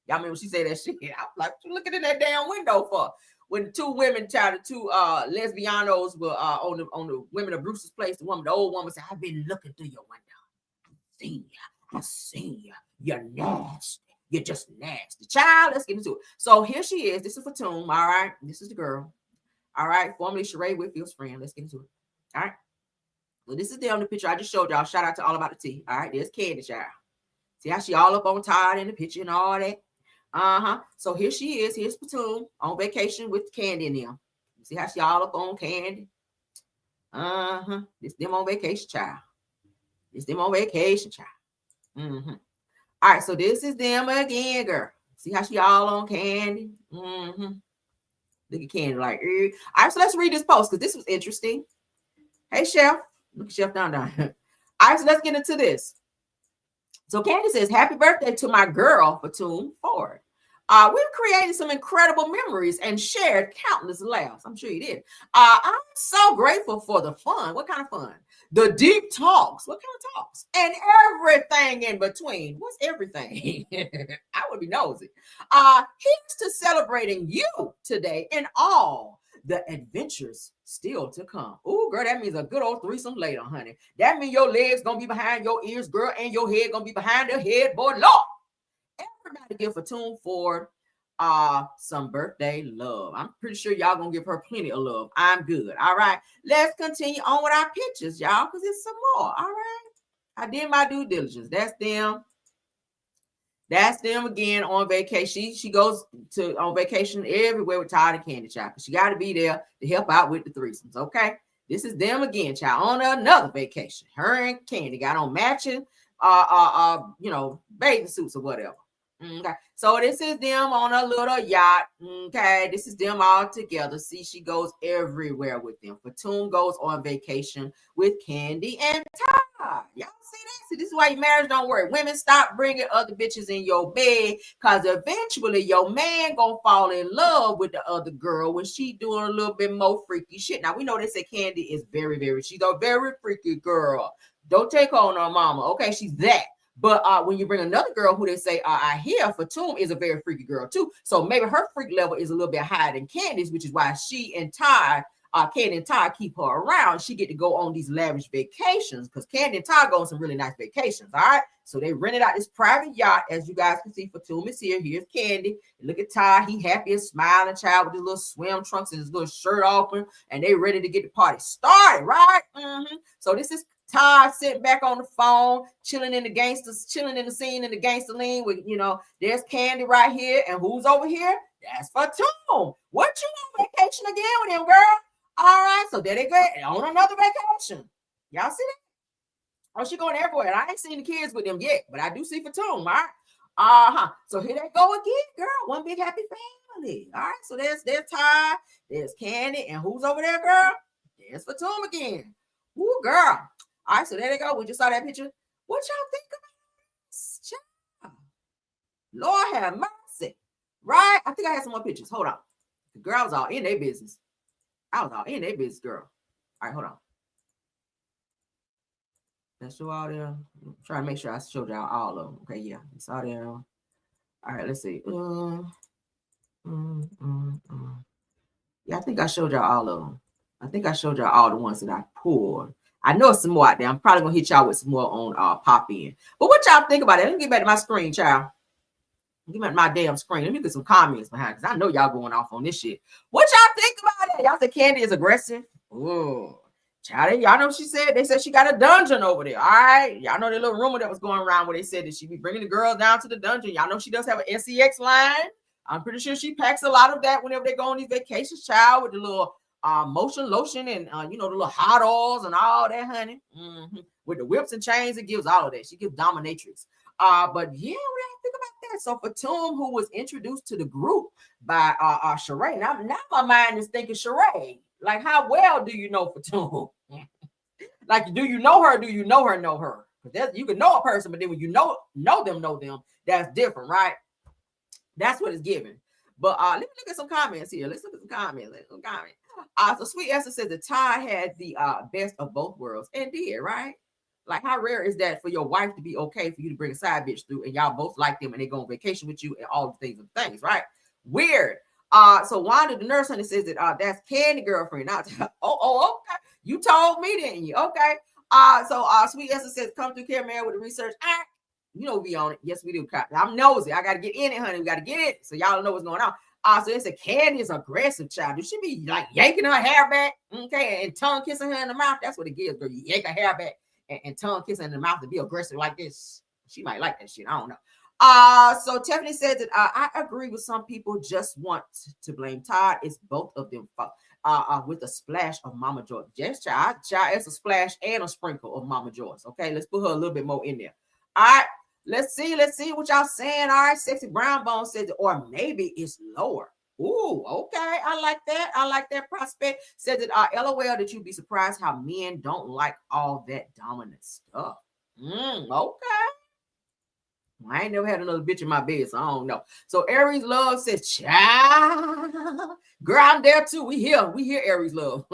Y'all remember she said that shit? I was like, what you looking in that damn window for? When the two women, the two lesbianos were on the Women of Brewster's Place, the old woman said, I've been looking through your window. I seen you. You're nasty. You're just nasty. Child, let's get into it. So here she is. This is Fatum. All right. This is the girl. All right, formerly Sheree Whitfield's friend. Let's get into it. All right. So this is the other picture I just showed y'all. Shout out to All About the Tea. All right, there's Candy, child. See how she all up on Todd in the picture and all that. So here she is. Here's Platoon on vacation with Candy and them. See how she all up on Candy? This them on vacation, child. This them on vacation, child. All right, so this is them again, girl. See how she all on Candy? Look at Candy like, All right, so let's read this post because this was interesting. Hey, Chef. Look at Chef down. All right, so let's get into this. So Candy says, happy birthday to my girl, Fatum Ford. We've created some incredible memories and shared countless laughs. I'm sure you did. I'm so grateful for the fun. What kind of fun? The deep talks. What kind of talks? And everything in between. What's everything? I would be nosy. Here's to celebrating you today and all the adventures still to come. Oh, girl, that means a good old threesome later, honey. That means your legs gonna be behind your ears, girl, and your head gonna be behind the headboard. Lord, everybody give Fatum Ford some birthday love. I'm pretty sure y'all gonna give her plenty of love. I'm good. All right, let's continue on with our pictures, y'all, because it's some more. All right, I did my due diligence. That's them. That's them again on vacation. She goes on vacation everywhere with Todd and Candy, child, because she got to be there to help out with the threesomes. Okay, this is them again, child, on another vacation. Her and Candy got on matching, bathing suits or whatever. Okay, so this is them on a little yacht. Okay, this is them all together. See, she goes everywhere with them. Fatum goes on vacation with Candy and Todd. Y'all see that? See, this is why your marriage don't work. Women, stop bringing other bitches in your bed, because eventually your man gonna fall in love with the other girl when she doing a little bit more freaky shit. Now, we know they say Candy is she's a very freaky girl. Don't take her on her mama. Okay, she's that. But when you bring another girl who they say I hear Fatum is a very freaky girl too. So maybe her freak level is a little bit higher than Candy's, which is why she and Ty, Candy and Ty keep her around. She get to go on these lavish vacations because Candy and Ty go on some really nice vacations. All right. So they rented out this private yacht, as you guys can see. Fatum is here. Here's Candy. And look at Ty. He happy and smiling, child, with his little swim trunks and his little shirt open. And they ready to get the party started, right? So this is Ty sitting back on the phone, chilling in the gangsters, chilling in the scene in the gangster lean with, there's Candy right here. And who's over here? That's Fatum. What you on vacation again with him, girl? All right. So there they go on another vacation. Y'all see that? Oh, she going everywhere. I ain't seen the kids with them yet, but I do see Fatum, all right? So here they go again, girl. One big happy family. All right. So there's Ty, there's Candy, and who's over there, girl? There's Fatum again. Ooh, girl. All right, so there they go. We just saw that picture. What y'all think about this? Child? Lord have mercy. Right? I think I had some more pictures. Hold on. The girls all in their business. I was all in their business, girl. All right, hold on. Let's show all them. I'm trying to make sure I showed y'all all of them. Okay, yeah. I saw them. All right, let's see. Yeah, I think I showed y'all all of them. I think I showed y'all all the ones that I pulled. I know some more out there. I'm probably gonna hit y'all with some more on pop in. But what y'all think about it? Let me get back to my screen, child. Get back to my damn screen. Let me get some comments behind because I know y'all going off on this shit. What y'all think about it? Y'all say Candy is aggressive. Oh, child, y'all know what she said. They said she got a dungeon over there. All right, y'all know the little rumor that was going around where they said that she be bringing the girls down to the dungeon. Y'all know she does have an SEX line. I'm pretty sure she packs a lot of that whenever they go on these vacations, child, with the little motion lotion and the little hot oils and all that, honey. With the whips and chains, it gives all of that. She gives dominatrix. But yeah, what do you think about that? So Fatum, who was introduced to the group by Sheree. Now my mind is thinking Sheree. Like, how well do you know Fatum? Like, do you know her? Do you know her? Because you can know a person, but then when you know them, that's different, right? That's what it's giving. But let me look at some comments here. Let's look at some comments. So Sweet Esther says that Ty had the best of both worlds and did, right? Like, how rare is that for your wife to be okay for you to bring a side bitch through and y'all both like them and they go on vacation with you and all the things, right? Weird. So Wanda the nurse honey says that that's Candy girlfriend. Not okay. You told me, didn't you? Okay. So Sweet Esther says come through care man with the research. We on it. Yes, we do. I'm nosy. I gotta get in it, honey. We gotta get it so y'all know what's going on. So it's a Candy is aggressive child. Does she be like yanking her hair back? Okay, and tongue kissing her in the mouth. That's what it gives, girl. You yank her hair back and tongue kissing in the mouth to be aggressive like this. She might like that shit. I don't know. So Tiffany says that I agree with some people just want to blame Todd. It's both of them with a splash of Mama Joyce. Yes, child, it's a splash and a sprinkle of Mama Joyce. Okay, let's put her a little bit more in there. All right. Let's see what y'all saying. All right, Sexy Brown Bone says, or maybe it's lower. Ooh, okay. I like that prospect. Said that LOL that you'd be surprised how men don't like all that dominant stuff. Okay. I ain't never had another bitch in my bed, so I don't know. So Aries Love says, child, girl, I'm there too. We here, Aries Love.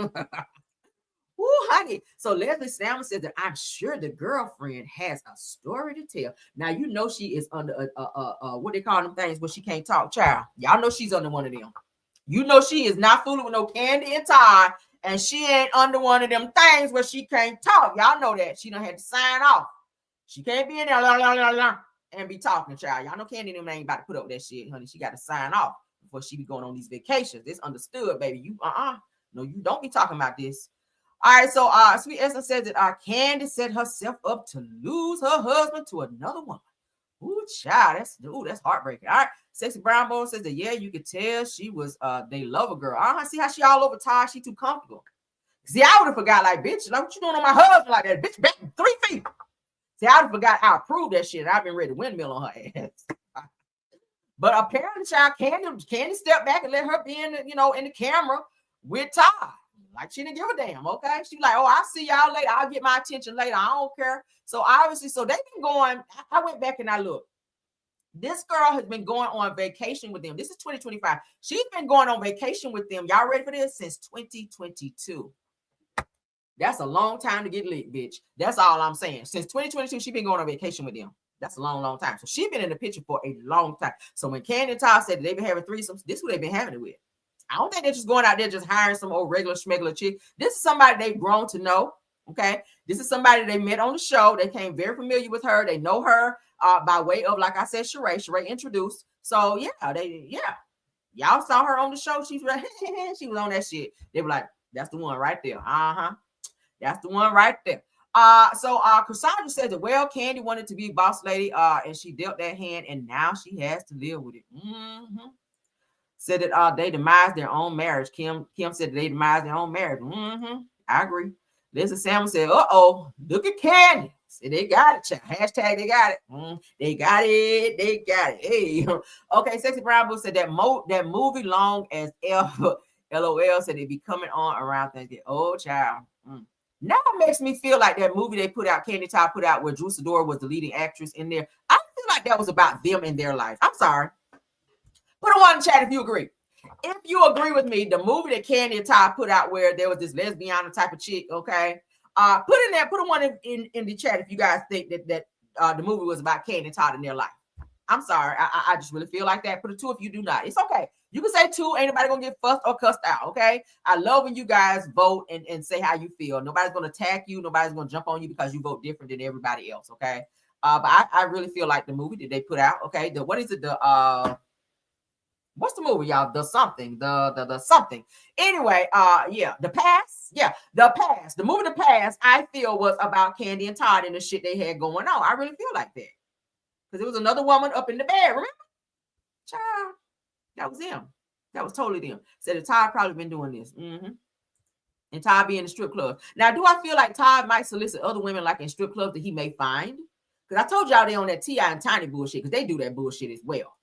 Ooh, honey. So Leslie Salmon said that I'm sure the girlfriend has a story to tell. Now, you know she is under what they call them things where she can't talk, child. Y'all know she's under one of them. You know she is not fooling with no Candy and Ty, and she ain't under one of them things where she can't talk. Y'all know that. She done had to sign off. She can't be in there and be talking, child. Y'all know Candy and them ain't about to put up that shit, honey. She got to sign off before she be going on these vacations. It's understood, baby. You no, you don't be talking about this. All right, so Sweet Esther says that Candy set herself up to lose her husband to another woman. Ooh, child, that's heartbreaking. All right, Sexy Brown Bone says that yeah, you could tell she was they love a girl. See how she all over Ty, she too comfortable. See, I would have forgot, like, bitch, like what you doing on my husband like that? Bitch, back 3 feet. See, I would have forgot how I proved that shit. I've been ready to windmill on her ass. But apparently, child, Candy stepped back and let her be in the camera with Ty. Like she didn't give a damn, okay? She like, oh, I'll see y'all later. I'll get my attention later. I don't care. So obviously, they've been going. I went back and I looked. This girl has been going on vacation with them. This is 2025. She's been going on vacation with them. Y'all ready for this? Since 2022. That's a long time to get lit, bitch. That's all I'm saying. Since 2022, she's been going on vacation with them. That's a long, long time. So she's been in the picture for a long time. So when Candy and Todd said that they've been having threesomes, this is who they've been having it with. I don't think they're just going out there just hiring some old regular schmegular chick. This is somebody they've grown to know. Okay. This is somebody they met on the show. They came very familiar with her. They know her by way of, like I said, Sheree. Sheree introduced. So y'all saw her on the show. She was on that shit. They were like, that's the one right there. That's the one right there. So Cassandra said that, well, Candy wanted to be boss lady, and she dealt that hand, and now she has to live with it. Said that they demised their own marriage. Kim said that they demised their own marriage. I agree. Lisa Salmon said, look at Candy. Said they got it, child. Hashtag they got it. They got it. They got it. Hey. Okay, Sexy Brown Book said that movie long as ever. LOL said it be coming on around Thanksgiving. Oh, child. Now it makes me feel like that movie they put out, Candy Todd put out, where Drew Sidora was the leading actress in there. I feel like that was about them and their life. I'm sorry. Put a one in the chat if you agree. If you agree with me, the movie that Candy and Todd put out where there was this lesbian type of chick, okay? Put a one in the chat if you guys think that the movie was about Candy and Todd in their life. I'm sorry. I just really feel like that. Put a 2 if you do not. It's okay. You can say 2. Ain't nobody gonna get fussed or cussed out. Okay. I love when you guys vote and say how you feel. Nobody's gonna attack you. Nobody's gonna jump on you because you vote different than everybody else. Okay. But I really feel like the movie that they put out. Okay. What is it? What's the movie, y'all? The something. The something. Anyway, The Past. Yeah, The Past. The movie The Past, I feel, was about Candy and Todd and the shit they had going on. I really feel like that. Because it was another woman up in the bed, remember? Child, that was them. That was totally them. Said that Todd probably been doing this. And Todd be in the strip club. Now, do I feel like Todd might solicit other women like in strip clubs that he may find? Because I told y'all they on that T.I. and Tiny bullshit, because they do that bullshit as well.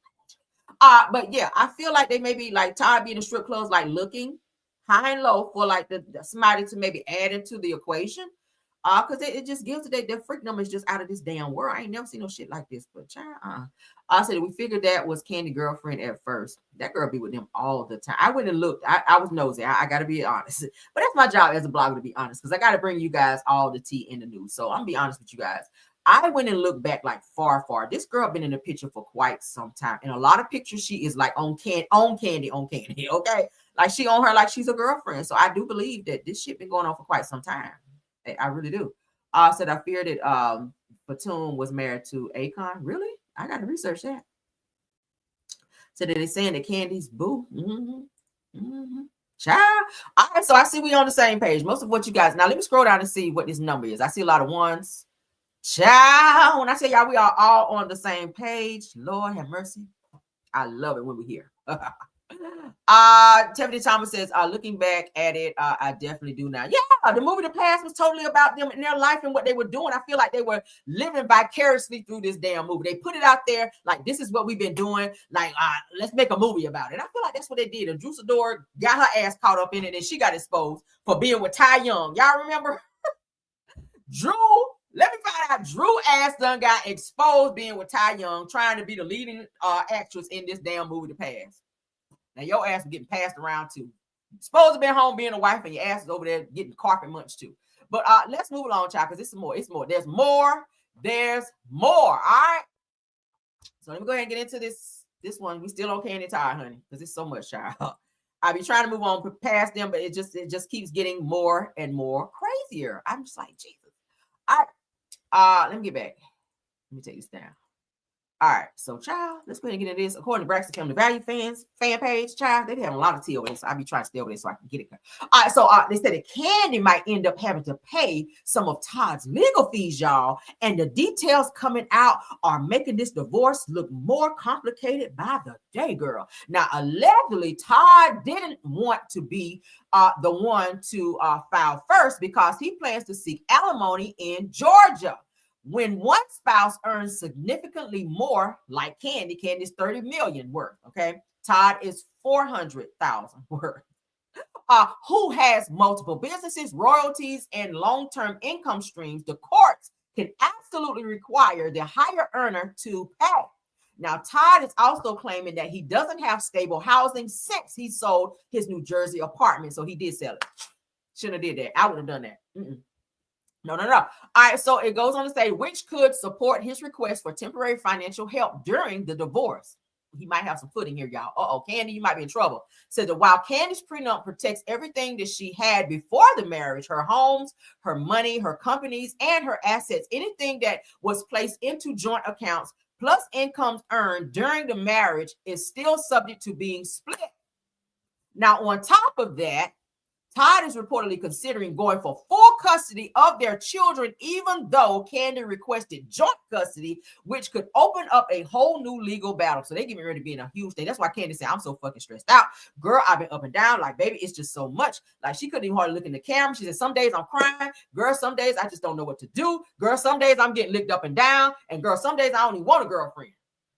But yeah, I feel like they may be like Todd be in the strip clubs, like looking high and low for like the somebody to maybe add into the equation. Because it just gives it their freak number is just out of this damn world. I ain't never seen no shit like this. But child, I said we figured that was Candy girlfriend at first. That girl be with them all the time. I went and looked. I was nosy. I got to be honest. But that's my job as a blogger to be honest, because I got to bring you guys all the tea in the news. So I'm gonna be honest with you guys. I went and looked back like far. This girl been in the picture for quite some time. And a lot of pictures she is like on Candy. Okay. Like she on her like she's a girlfriend. So I do believe that this shit been going on for quite some time. I really do. Said I feared that Batum was married to Akon. Really? I got to research that. So that they're saying that Candy's boo. Child. All right, so I see we on the same page. Most of what you guys. Now let me scroll down and see what this number is. I see a lot of ones. Child. When I say y'all, we are all on the same page. Lord have mercy. I love it when we're here. Tiffany Thomas says, looking back at it, I definitely do now. Yeah, the movie The Past was totally about them and their life and what they were doing. I feel like they were living vicariously through this damn movie. They put it out there like this is what we've been doing. Like, let's make a movie about it. I feel like that's what they did. And Drew Sidora got her ass caught up in it and she got exposed for being with Ty Young. Y'all remember? Drew, let me find out. Drew ass done got exposed being with Ty Young, trying to be the leading actress in this damn movie The Past. Now your ass is getting passed around too. Supposed to be home being a wife and your ass is over there getting carpet munched too. But let's move along, child, because it's more. There's more. All right. So let me go ahead and get into this one. We still on Candy Todd, honey, because it's so much, child. I be trying to move on past them, but it just keeps getting more and more crazier. I'm just like, Jesus. All right. Let me get back. Let me take this down. All right, so child, let's go ahead and get into this. According to Braxton Family Value fan page, child, they be having a lot of tea over there, so I be trying to stay over there so I can get it. All right, so they said that Candy might end up having to pay some of Todd's legal fees, y'all, and the details coming out are making this divorce look more complicated by the day, girl. Now, allegedly, Todd didn't want to be the one to file first because he plans to seek alimony in Georgia. When one spouse earns significantly more, like Candy's $30 million worth, okay? Todd is $400,000 worth. Who has multiple businesses, royalties, and long-term income streams, the courts can absolutely require the higher earner to pay. Now, Todd is also claiming that he doesn't have stable housing since he sold his New Jersey apartment, so he did sell it. Shouldn't have did that. I would have done that. No. All right, so it goes on to say, which could support his request for temporary financial help during the divorce. He might have some footing here, y'all. Candy, you might be in trouble. Said that while Candy's prenup protects everything that she had before the marriage, her homes, her money, her companies, and her assets, anything that was placed into joint accounts, plus incomes earned during the marriage, is still subject to being split. Now, on top of that, Todd is reportedly considering going for full custody of their children, even though Candy requested joint custody, which could open up a whole new legal battle. So they getting ready to be in a huge thing. That's why Candy said, I'm so fucking stressed out. Girl, I've been up and down. Like, baby, it's just so much. Like, she couldn't even hardly look in the camera. She said, some days I'm crying. Girl, some days I just don't know what to do. Girl, some days I'm getting licked up and down. And girl, some days I don't even want a girlfriend.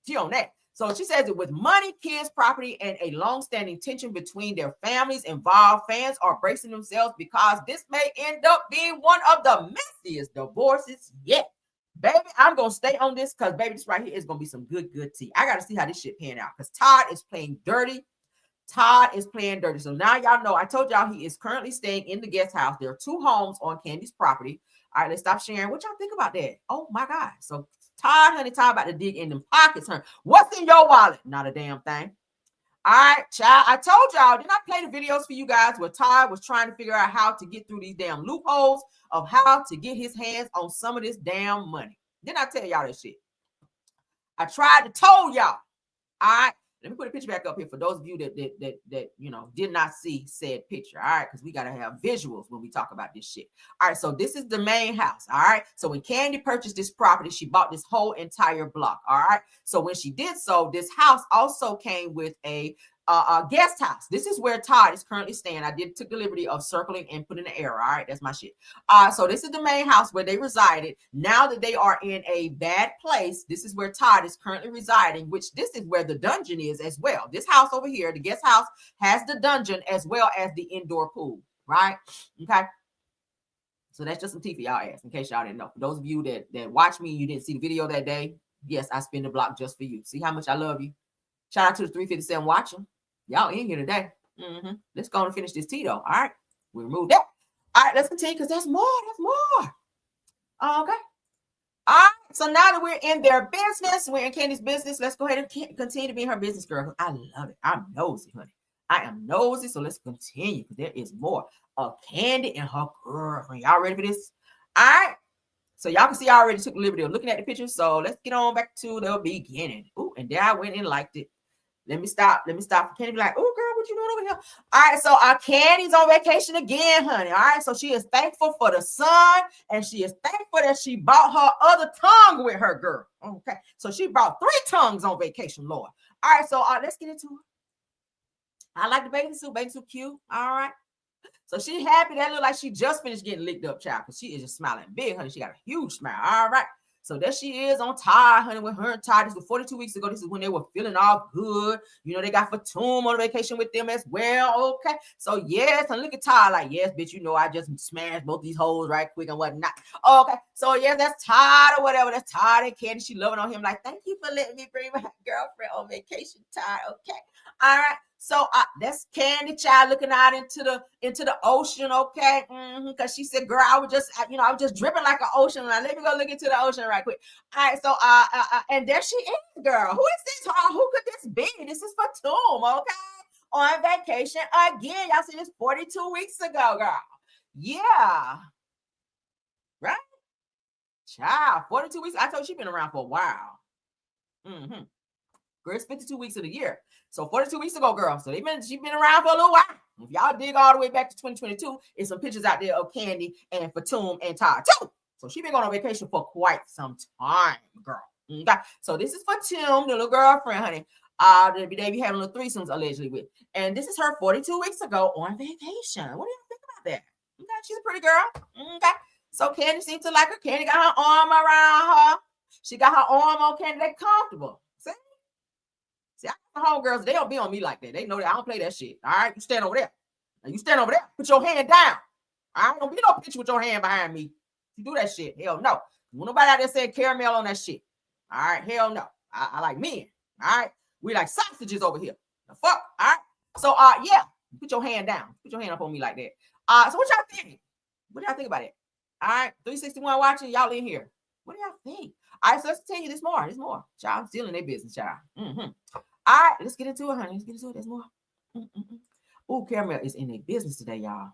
She on that. So she says that with money, kids, property, and a long-standing tension between their families involved, fans are bracing themselves because this may end up being one of the messiest divorces yet. Baby, I'm going to stay on this because, baby, this right here is going to be some good tea. I got to see how this shit pan out because Todd is playing dirty. So now y'all know, I told y'all he is currently staying in the guest house. There are 2 homes on Candy's property. All right, let's stop sharing. What y'all think about that? Oh, my God. So Todd about to dig in them pockets, honey. What's in your wallet? Not a damn thing. All right, child. I told y'all, didn't I play the videos for you guys where Todd was trying to figure out how to get through these damn loopholes of how to get his hands on some of this damn money? Didn't I tell y'all that shit? I tried to tell y'all. All right. Let me put a picture back up here for those of you that you know did not see said picture. All right, because we gotta have visuals when we talk about this shit. All right, so this is the main house. All right, so when Candy purchased this property, she bought this whole entire block. All right, so when she did so, this house also came with a guest house. This is where Todd is currently staying. I took the liberty of circling and putting an arrow. All right, that's my shit. So this is the main house where they resided. Now that they are in a bad place, this is where Todd is currently residing, which this is where the dungeon is as well. This house over here, the guest house, has the dungeon as well as the indoor pool, right? Okay. So that's just some tea for y'all ass, in case y'all didn't know. For those of you that watch me, you didn't see the video that day, yes, I spin the block just for you. See how much I love you? Shout out to the 357 watching. Y'all in here today. Let's go and finish this tea, though. All right. We'll remove that. All right, let's continue because there's more. Okay. All right. So now that we're in their business, we're in Candy's business, let's go ahead and continue to be in her business, girl. I love it. I'm nosy, honey. I am nosy, so let's continue because there is more of Candy and her girlfriend. Y'all ready for this? All right. So y'all can see I already took the liberty of looking at the picture. So let's get on back to the beginning. Ooh, and there I went and liked it. Let me stop. Candy be like, oh, girl, what you doing over here? All right, so our Candy's on vacation again, honey. All right, so she is thankful for the sun, and she is thankful that she brought her other tongue with her, girl. Okay, so she brought 3 tongues on vacation, Lord. All right, so let's get into it. I like the bathing suit. Bathing suit cute. All right. So she happy. That look like she just finished getting licked up, child, because she is just smiling big, honey. She got a huge smile. All right. So there she is on Todd, honey, with her and Todd. This was 42 weeks ago. This is when they were feeling all good. You know, they got Fatum on vacation with them as well. Okay. So yes, and look at Todd like, yes, bitch, you know, I just smashed both these hoes right quick and whatnot. Okay. So yes, that's Todd or whatever. That's Todd and Candy. She loving on him like, thank you for letting me bring my girlfriend on vacation, Todd. Okay. All right. So that's Candy, child, looking out into the ocean, okay? Because she said, "Girl, I was just dripping like an ocean. Now let me go look into the ocean right quick." All right, so and there she is, girl. Who is this? Who could this be? This is Fatum, okay? On vacation again. Y'all see this 42 weeks ago, girl. Yeah, right, child. 42 weeks. I told you she's been around for a while. Girl, it's 52 weeks of the year. So 42 weeks ago, girl. So she's been around for a little while. If y'all dig all the way back to 2022, it's some pictures out there of Candy and Fatum and Todd too. So she's been going on vacation for quite some time, girl. Okay. So this is Fatum, the little girlfriend, honey. They be having little threesomes allegedly with. And this is her 42 weeks ago on vacation. What do you think about that? Okay, she's a pretty girl. Okay. So Candy seems to like her. Candy got her arm around her. She got her arm on Candy. They're comfortable. See, I got the homegirls, they don't be on me like that. They know that I don't play that shit. All right, you stand over there. Now you stand over there. Put your hand down. All right, don't be no picture with your hand behind me. You do that shit. Hell no. When nobody out there saying caramel on that shit. All right, hell no. I like men. All right, we like sausages over here. The fuck. All right. So yeah, put your hand down. Put your hand up on me like that. So what y'all think? What y'all think about it? All right, 361 watching, y'all in here. What do y'all think? All right, so let's continue this more. There's more. Child, I'm still in their business, child. All right, let's get into it, honey. Let's get into it. There's more. Ooh, Caramel is in their business today, y'all.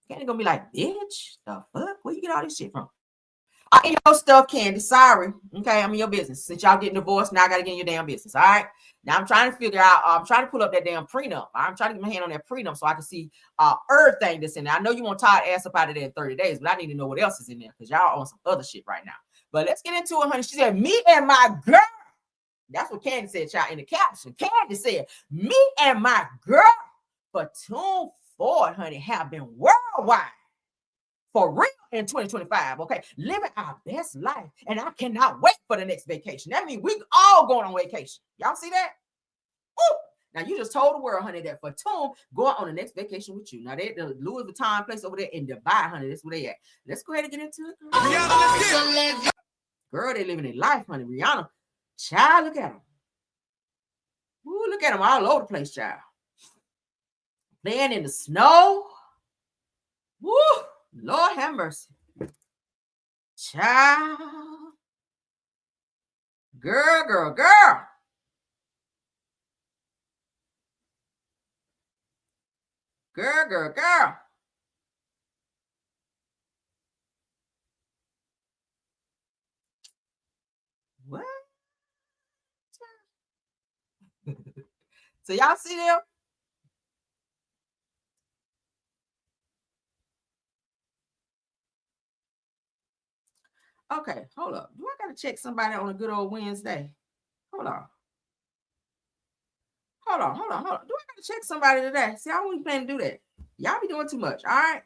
Candy gonna be like, bitch, the fuck? Where you get all this shit from? I ain't your stuff, Candy. Sorry. Okay, I'm in your business. Since y'all getting divorced, now I gotta get in your damn business. All right. Now I'm trying to figure out, I'm trying to pull up that damn prenup. I'm trying to get my hand on that prenup so I can see everything that's in there. I know you want Todd ass up out of there in 30 days, but I need to know what else is in there because y'all on some other shit right now. But let's get into it, honey. She said, me and my girl. That's what Candy said, child, in the caption. Candy said, me and my girl for Tune Ford, honey, have been worldwide. For real in 2025, okay? Living our best life. And I cannot wait for the next vacation. That means we all going on vacation. Y'all see that? Ooh. Now, you just told the world, honey, that for Tune, going on the next vacation with you. Now, they the Louis Vuitton place over there in Dubai, honey. That's where they at. Let's go ahead and get into it. Girl, girl they living their life, honey. Rihanna, child, look at them. Ooh, look at them all over the place, child. Playing in the snow. Woo! Lord have mercy. Child. Girl, girl, girl. Girl, girl, girl. What? So y'all see them? Okay, hold up. Do I gotta check somebody on a good old Wednesday? Hold on. Hold on. Do I gotta check somebody today? See, I wasn't planning to do that. Y'all be doing too much. All right.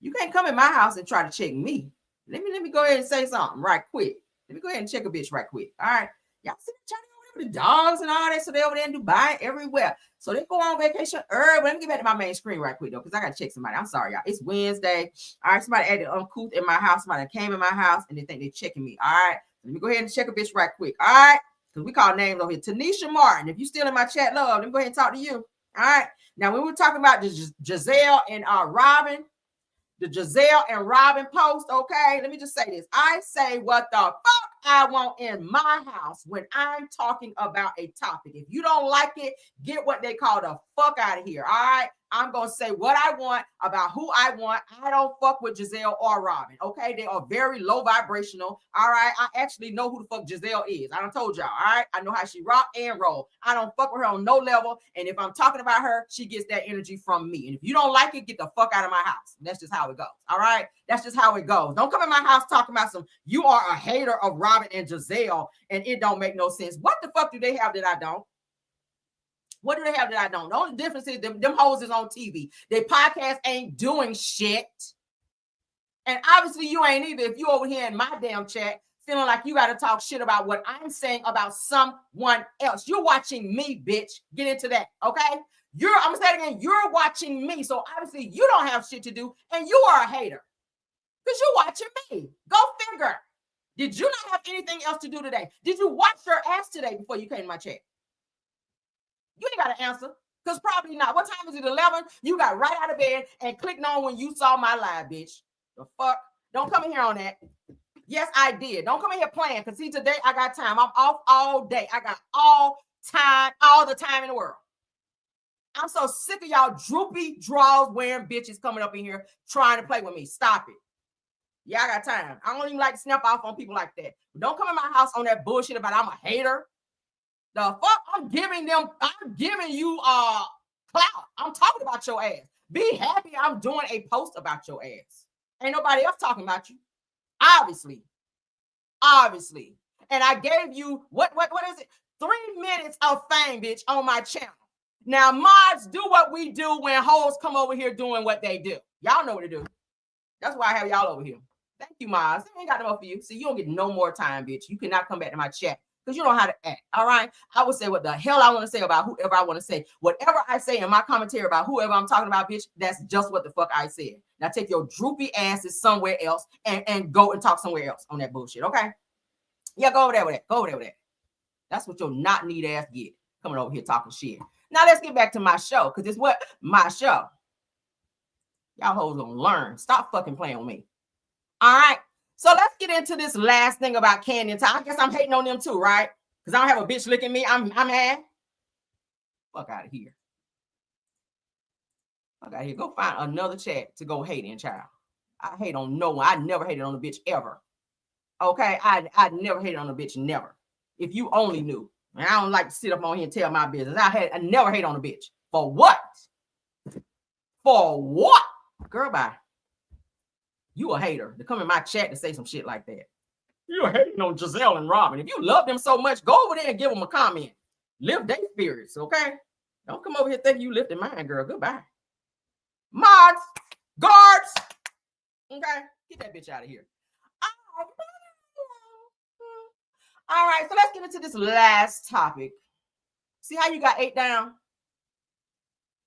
You can't come in my house and try to check me. Let me go ahead and say something right quick. Let me go ahead and check a bitch right quick. All right. Y'all see the China over there with the dogs and all that. So they over there in Dubai everywhere. So they go on vacation early. Let me get back to my main screen right quick though, because I gotta check somebody. I'm sorry, y'all. It's Wednesday. All right, somebody acted uncouth in my house. Somebody came in my house and they think they're checking me. All right. Let me go ahead and check a bitch right quick. All right. Because we call names over here. Tanisha Martin. If you still in my chat, love, let me go ahead and talk to you. All right. Now, when we were talking about the Giselle and Robin, the Giselle and Robin post, okay, let me just say this. I say what the fuck I want in my house when I'm talking about a topic. If you don't like it, get what they call the fuck out of here, all right? I'm going to say what I want about who I want. I don't fuck with Giselle or Robin, okay? They are very low vibrational, all right? I actually know who the fuck Giselle is. I done told y'all, all right? I know how she rock and roll. I don't fuck with her on no level, and if I'm talking about her, she gets that energy from me. And if you don't like it, get the fuck out of my house. That's just how it goes, all right? That's just how it goes. Don't come in my house talking about you are a hater of Robin and Giselle, and it don't make no sense. What the fuck do they have that I don't? What do they have that I don't? The only difference is them hoes is on TV. Their podcast ain't doing shit. And obviously you ain't either if you over here in my damn chat feeling like you got to talk shit about what I'm saying about someone else. You're watching me, bitch. Get into that, okay? I'm going to say it again. You're watching me. So obviously you don't have shit to do, and you are a hater because you're watching me. Go figure. Did you not have anything else to do today? Did you wash your ass today before you came to my chat? You ain't got to answer, because probably not. What time is it, 11? You got right out of bed and clicked on when you saw my live, bitch. The fuck? Don't come in here on that. Yes, I did. Don't come in here playing, because see, today I got time. I'm off all day. I got all the time in the world. I'm so sick of y'all droopy draws wearing bitches coming up in here trying to play with me. Stop it. Yeah, I got time. I don't even like to snap off on people like that. But don't come in my house on that bullshit about I'm a hater. The fuck? I'm giving you clout. I'm talking about your ass. Be happy I'm doing a post about your ass. Ain't nobody else talking about you. Obviously. And I gave you what is it? 3 minutes of fame, bitch, on my channel. Now, mods, do what we do when hoes come over here doing what they do. Y'all know what to do. That's why I have y'all over here. Thank you, mods. I ain't got no more for you. See, you don't get no more time, bitch. You cannot come back to my chat, because you know how to act, all right? I would say what the hell I want to say about whoever I want to say. Whatever I say in my commentary about whoever I'm talking about, bitch, that's just what the fuck I said. Now take your droopy asses somewhere else and go and talk somewhere else on that bullshit, okay? Yeah, go over there with that. Go over there with that. That's what your not need ass get, coming over here talking shit. Now let's get back to my show, because it's what? My show. Y'all hoes gonna learn. Stop fucking playing with me. All right. So let's get into this last thing about Candy and Ty. I guess I'm hating on them too, right? Because I don't have a bitch licking me. I'm mad. Fuck out of here. Fuck out of here. Go find another chat to go hate in, child. I hate on no one. I never hated on a bitch ever. Okay? I never hated on a bitch, never. If you only knew. And I don't like to sit up on here and tell my business. I never hate on a bitch. For what? For what? Girl, bye. You a hater to come in my chat to say some shit like that. You're hating on Giselle and Robin. If you love them so much, go over there and give them a comment. Lift their spirits, okay? Don't come over here thinking you lifted mine, girl. Goodbye. Mods, guards. Okay, get that bitch out of here. All right, so let's get into this last topic. See how you got 8 down?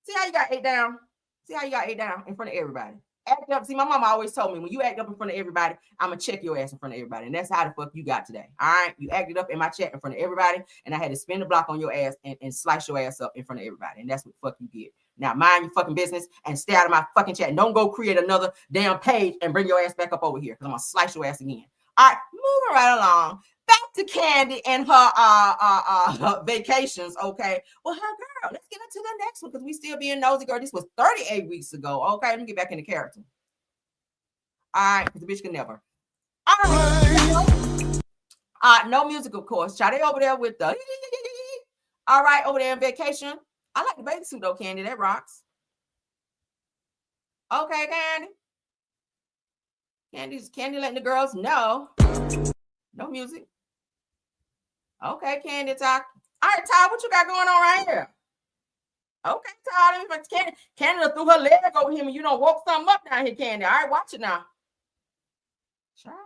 See how you got 8 down? See how you got 8 down in front of everybody? Act up. See, my mama always told me, when you act up in front of everybody, I'm going to check your ass in front of everybody. And that's how the fuck you got today. All right? You acted up in my chat in front of everybody, and I had to spin the block on your ass and slice your ass up in front of everybody. And that's what the fuck you get. Now, mind your fucking business and stay out of my fucking chat. And don't go create another damn page and bring your ass back up over here, because I'm going to slice your ass again. All right, moving right along. Back to Candy and her vacations, okay? Well, her girl, let's get into the next one, because we still being nosy, girl. This was 38 weeks ago, okay? Let me get back into character. All right, because the bitch can never. All right. No music, of course. Child, they over there with the... All right, over there on vacation. I like the bathing suit, though, Candy. That rocks. Okay, Candy. Candy letting the girls know. No music. Okay, Candy, talk. All right, Ty, what you got going on right here? Okay, Ty, Candy threw her leg over him and you don't woke something up down here, Candy. All right, watch it now. Child.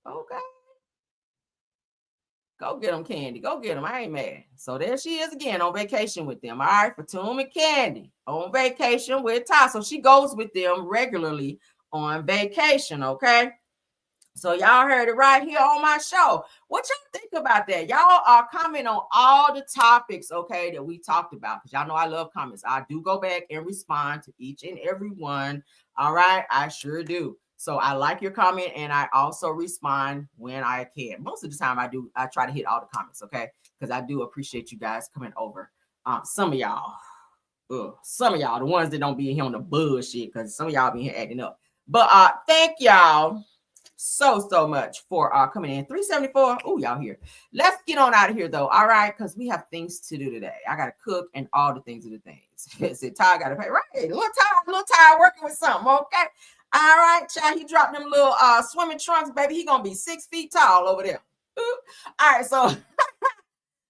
Okay. Go get them, Candy. Go get them. I ain't mad. So there she is again on vacation with them. All right, Fatum and Candy on vacation with Ty. So she goes with them regularly on vacation, okay? So y'all heard it right here on my show. What y'all think about that? Y'all are commenting on all the topics, okay, that we talked about, because y'all know I love comments. I do go back and respond to each and every one. All right, I sure do. So I like your comment, and I also respond when I can. Most of the time I do. I try to hit all the comments, okay, because I do appreciate you guys coming over. Some of y'all, the ones that don't be in here on the bullshit, because some of y'all be here acting up. But thank y'all so much for coming in. 374. Oh, y'all here. Let's get on out of here though. All right, because we have things to do today. I gotta cook and all the things of the things. Said Ty gotta pay. Right, little Ty working with something. Okay. All right, child. He dropped them little swimming trunks, baby. He gonna be 6 feet tall over there. All right, so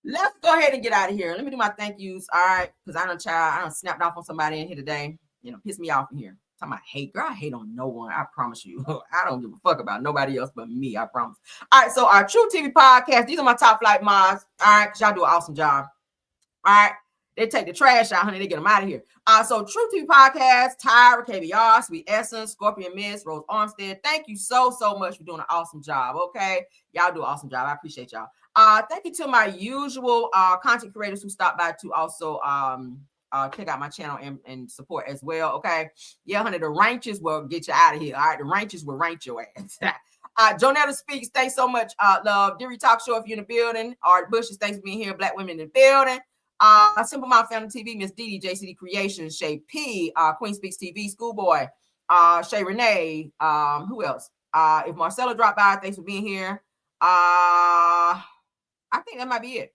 let's go ahead and get out of here. Let me do my thank yous. All right, because I done snapped off on somebody in here today. You know, pissed me off in here. Talking about hate, girl. I hate on no one. I promise you. I don't give a fuck about nobody else but me. I promise. All right. So our True TV podcast. These are my top flight mods. All right, because y'all do an awesome job. All right. They take the trash out, honey. They get them out of here. So True TV podcast, Tyra, KBR, Sweet Essence, Scorpion Miss, Rose Armstead. Thank you so much for doing an awesome job. Okay. Y'all do an awesome job. I appreciate y'all. Thank you to my usual content creators who stopped by to also check out my channel and support as well. Okay. Yeah, honey, the ranches will get you out of here. All right. The ranches will rank your ass. Jonetta Speaks. Thanks so much. Love. Deary Talk Show if you're in the building. Art Bushes. Thanks for being here. Black women in the building. Simple Mom Family TV. Miss Dee Dee, JCD Creations, Shay P, Queen Speaks TV, Schoolboy, Shay Renee. Who else? If Marcella dropped by, thanks for being here. I think that might be it.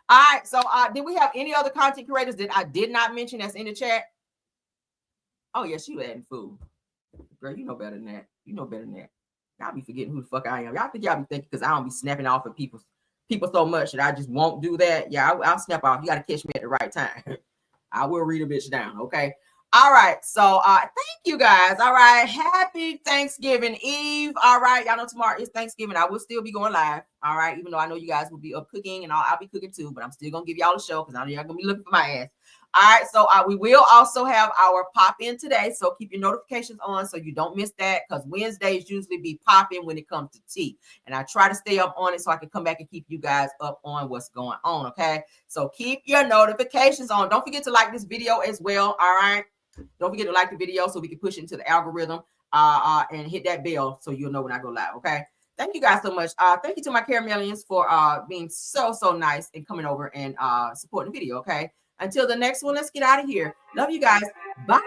All right, so did we have any other content creators that I did not mention that's in the chat? Oh, yeah, she was adding food. Girl, you know better than that. Y'all be forgetting who the fuck I am. Y'all think y'all be thinking because I don't be snapping off at people so much that I just won't do that. Yeah, I'll snap off. You got to catch me at the right time. I will read a bitch down, okay? All right, so thank you guys. All right, happy Thanksgiving Eve. All right, y'all know tomorrow is Thanksgiving. I will still be going live. All right, even though I know you guys will be up cooking and I'll be cooking too, but I'm still gonna give y'all a show because I know y'all gonna be looking for my ass. All right, so we will also have our pop in today, so keep your notifications on so you don't miss that, because Wednesdays usually be popping when it comes to tea, and I try to stay up on it so I can come back and keep you guys up on what's going on. Okay, so keep your notifications on. Don't forget to like this video as well. All right. Don't forget to like the video so we can push it into the algorithm and hit that bell so you'll know when I go live. Okay. Thank you guys so much. Thank you to my Caramelians for being so nice and coming over and supporting the video. Okay. Until the next one, let's get out of here. Love you guys. Bye.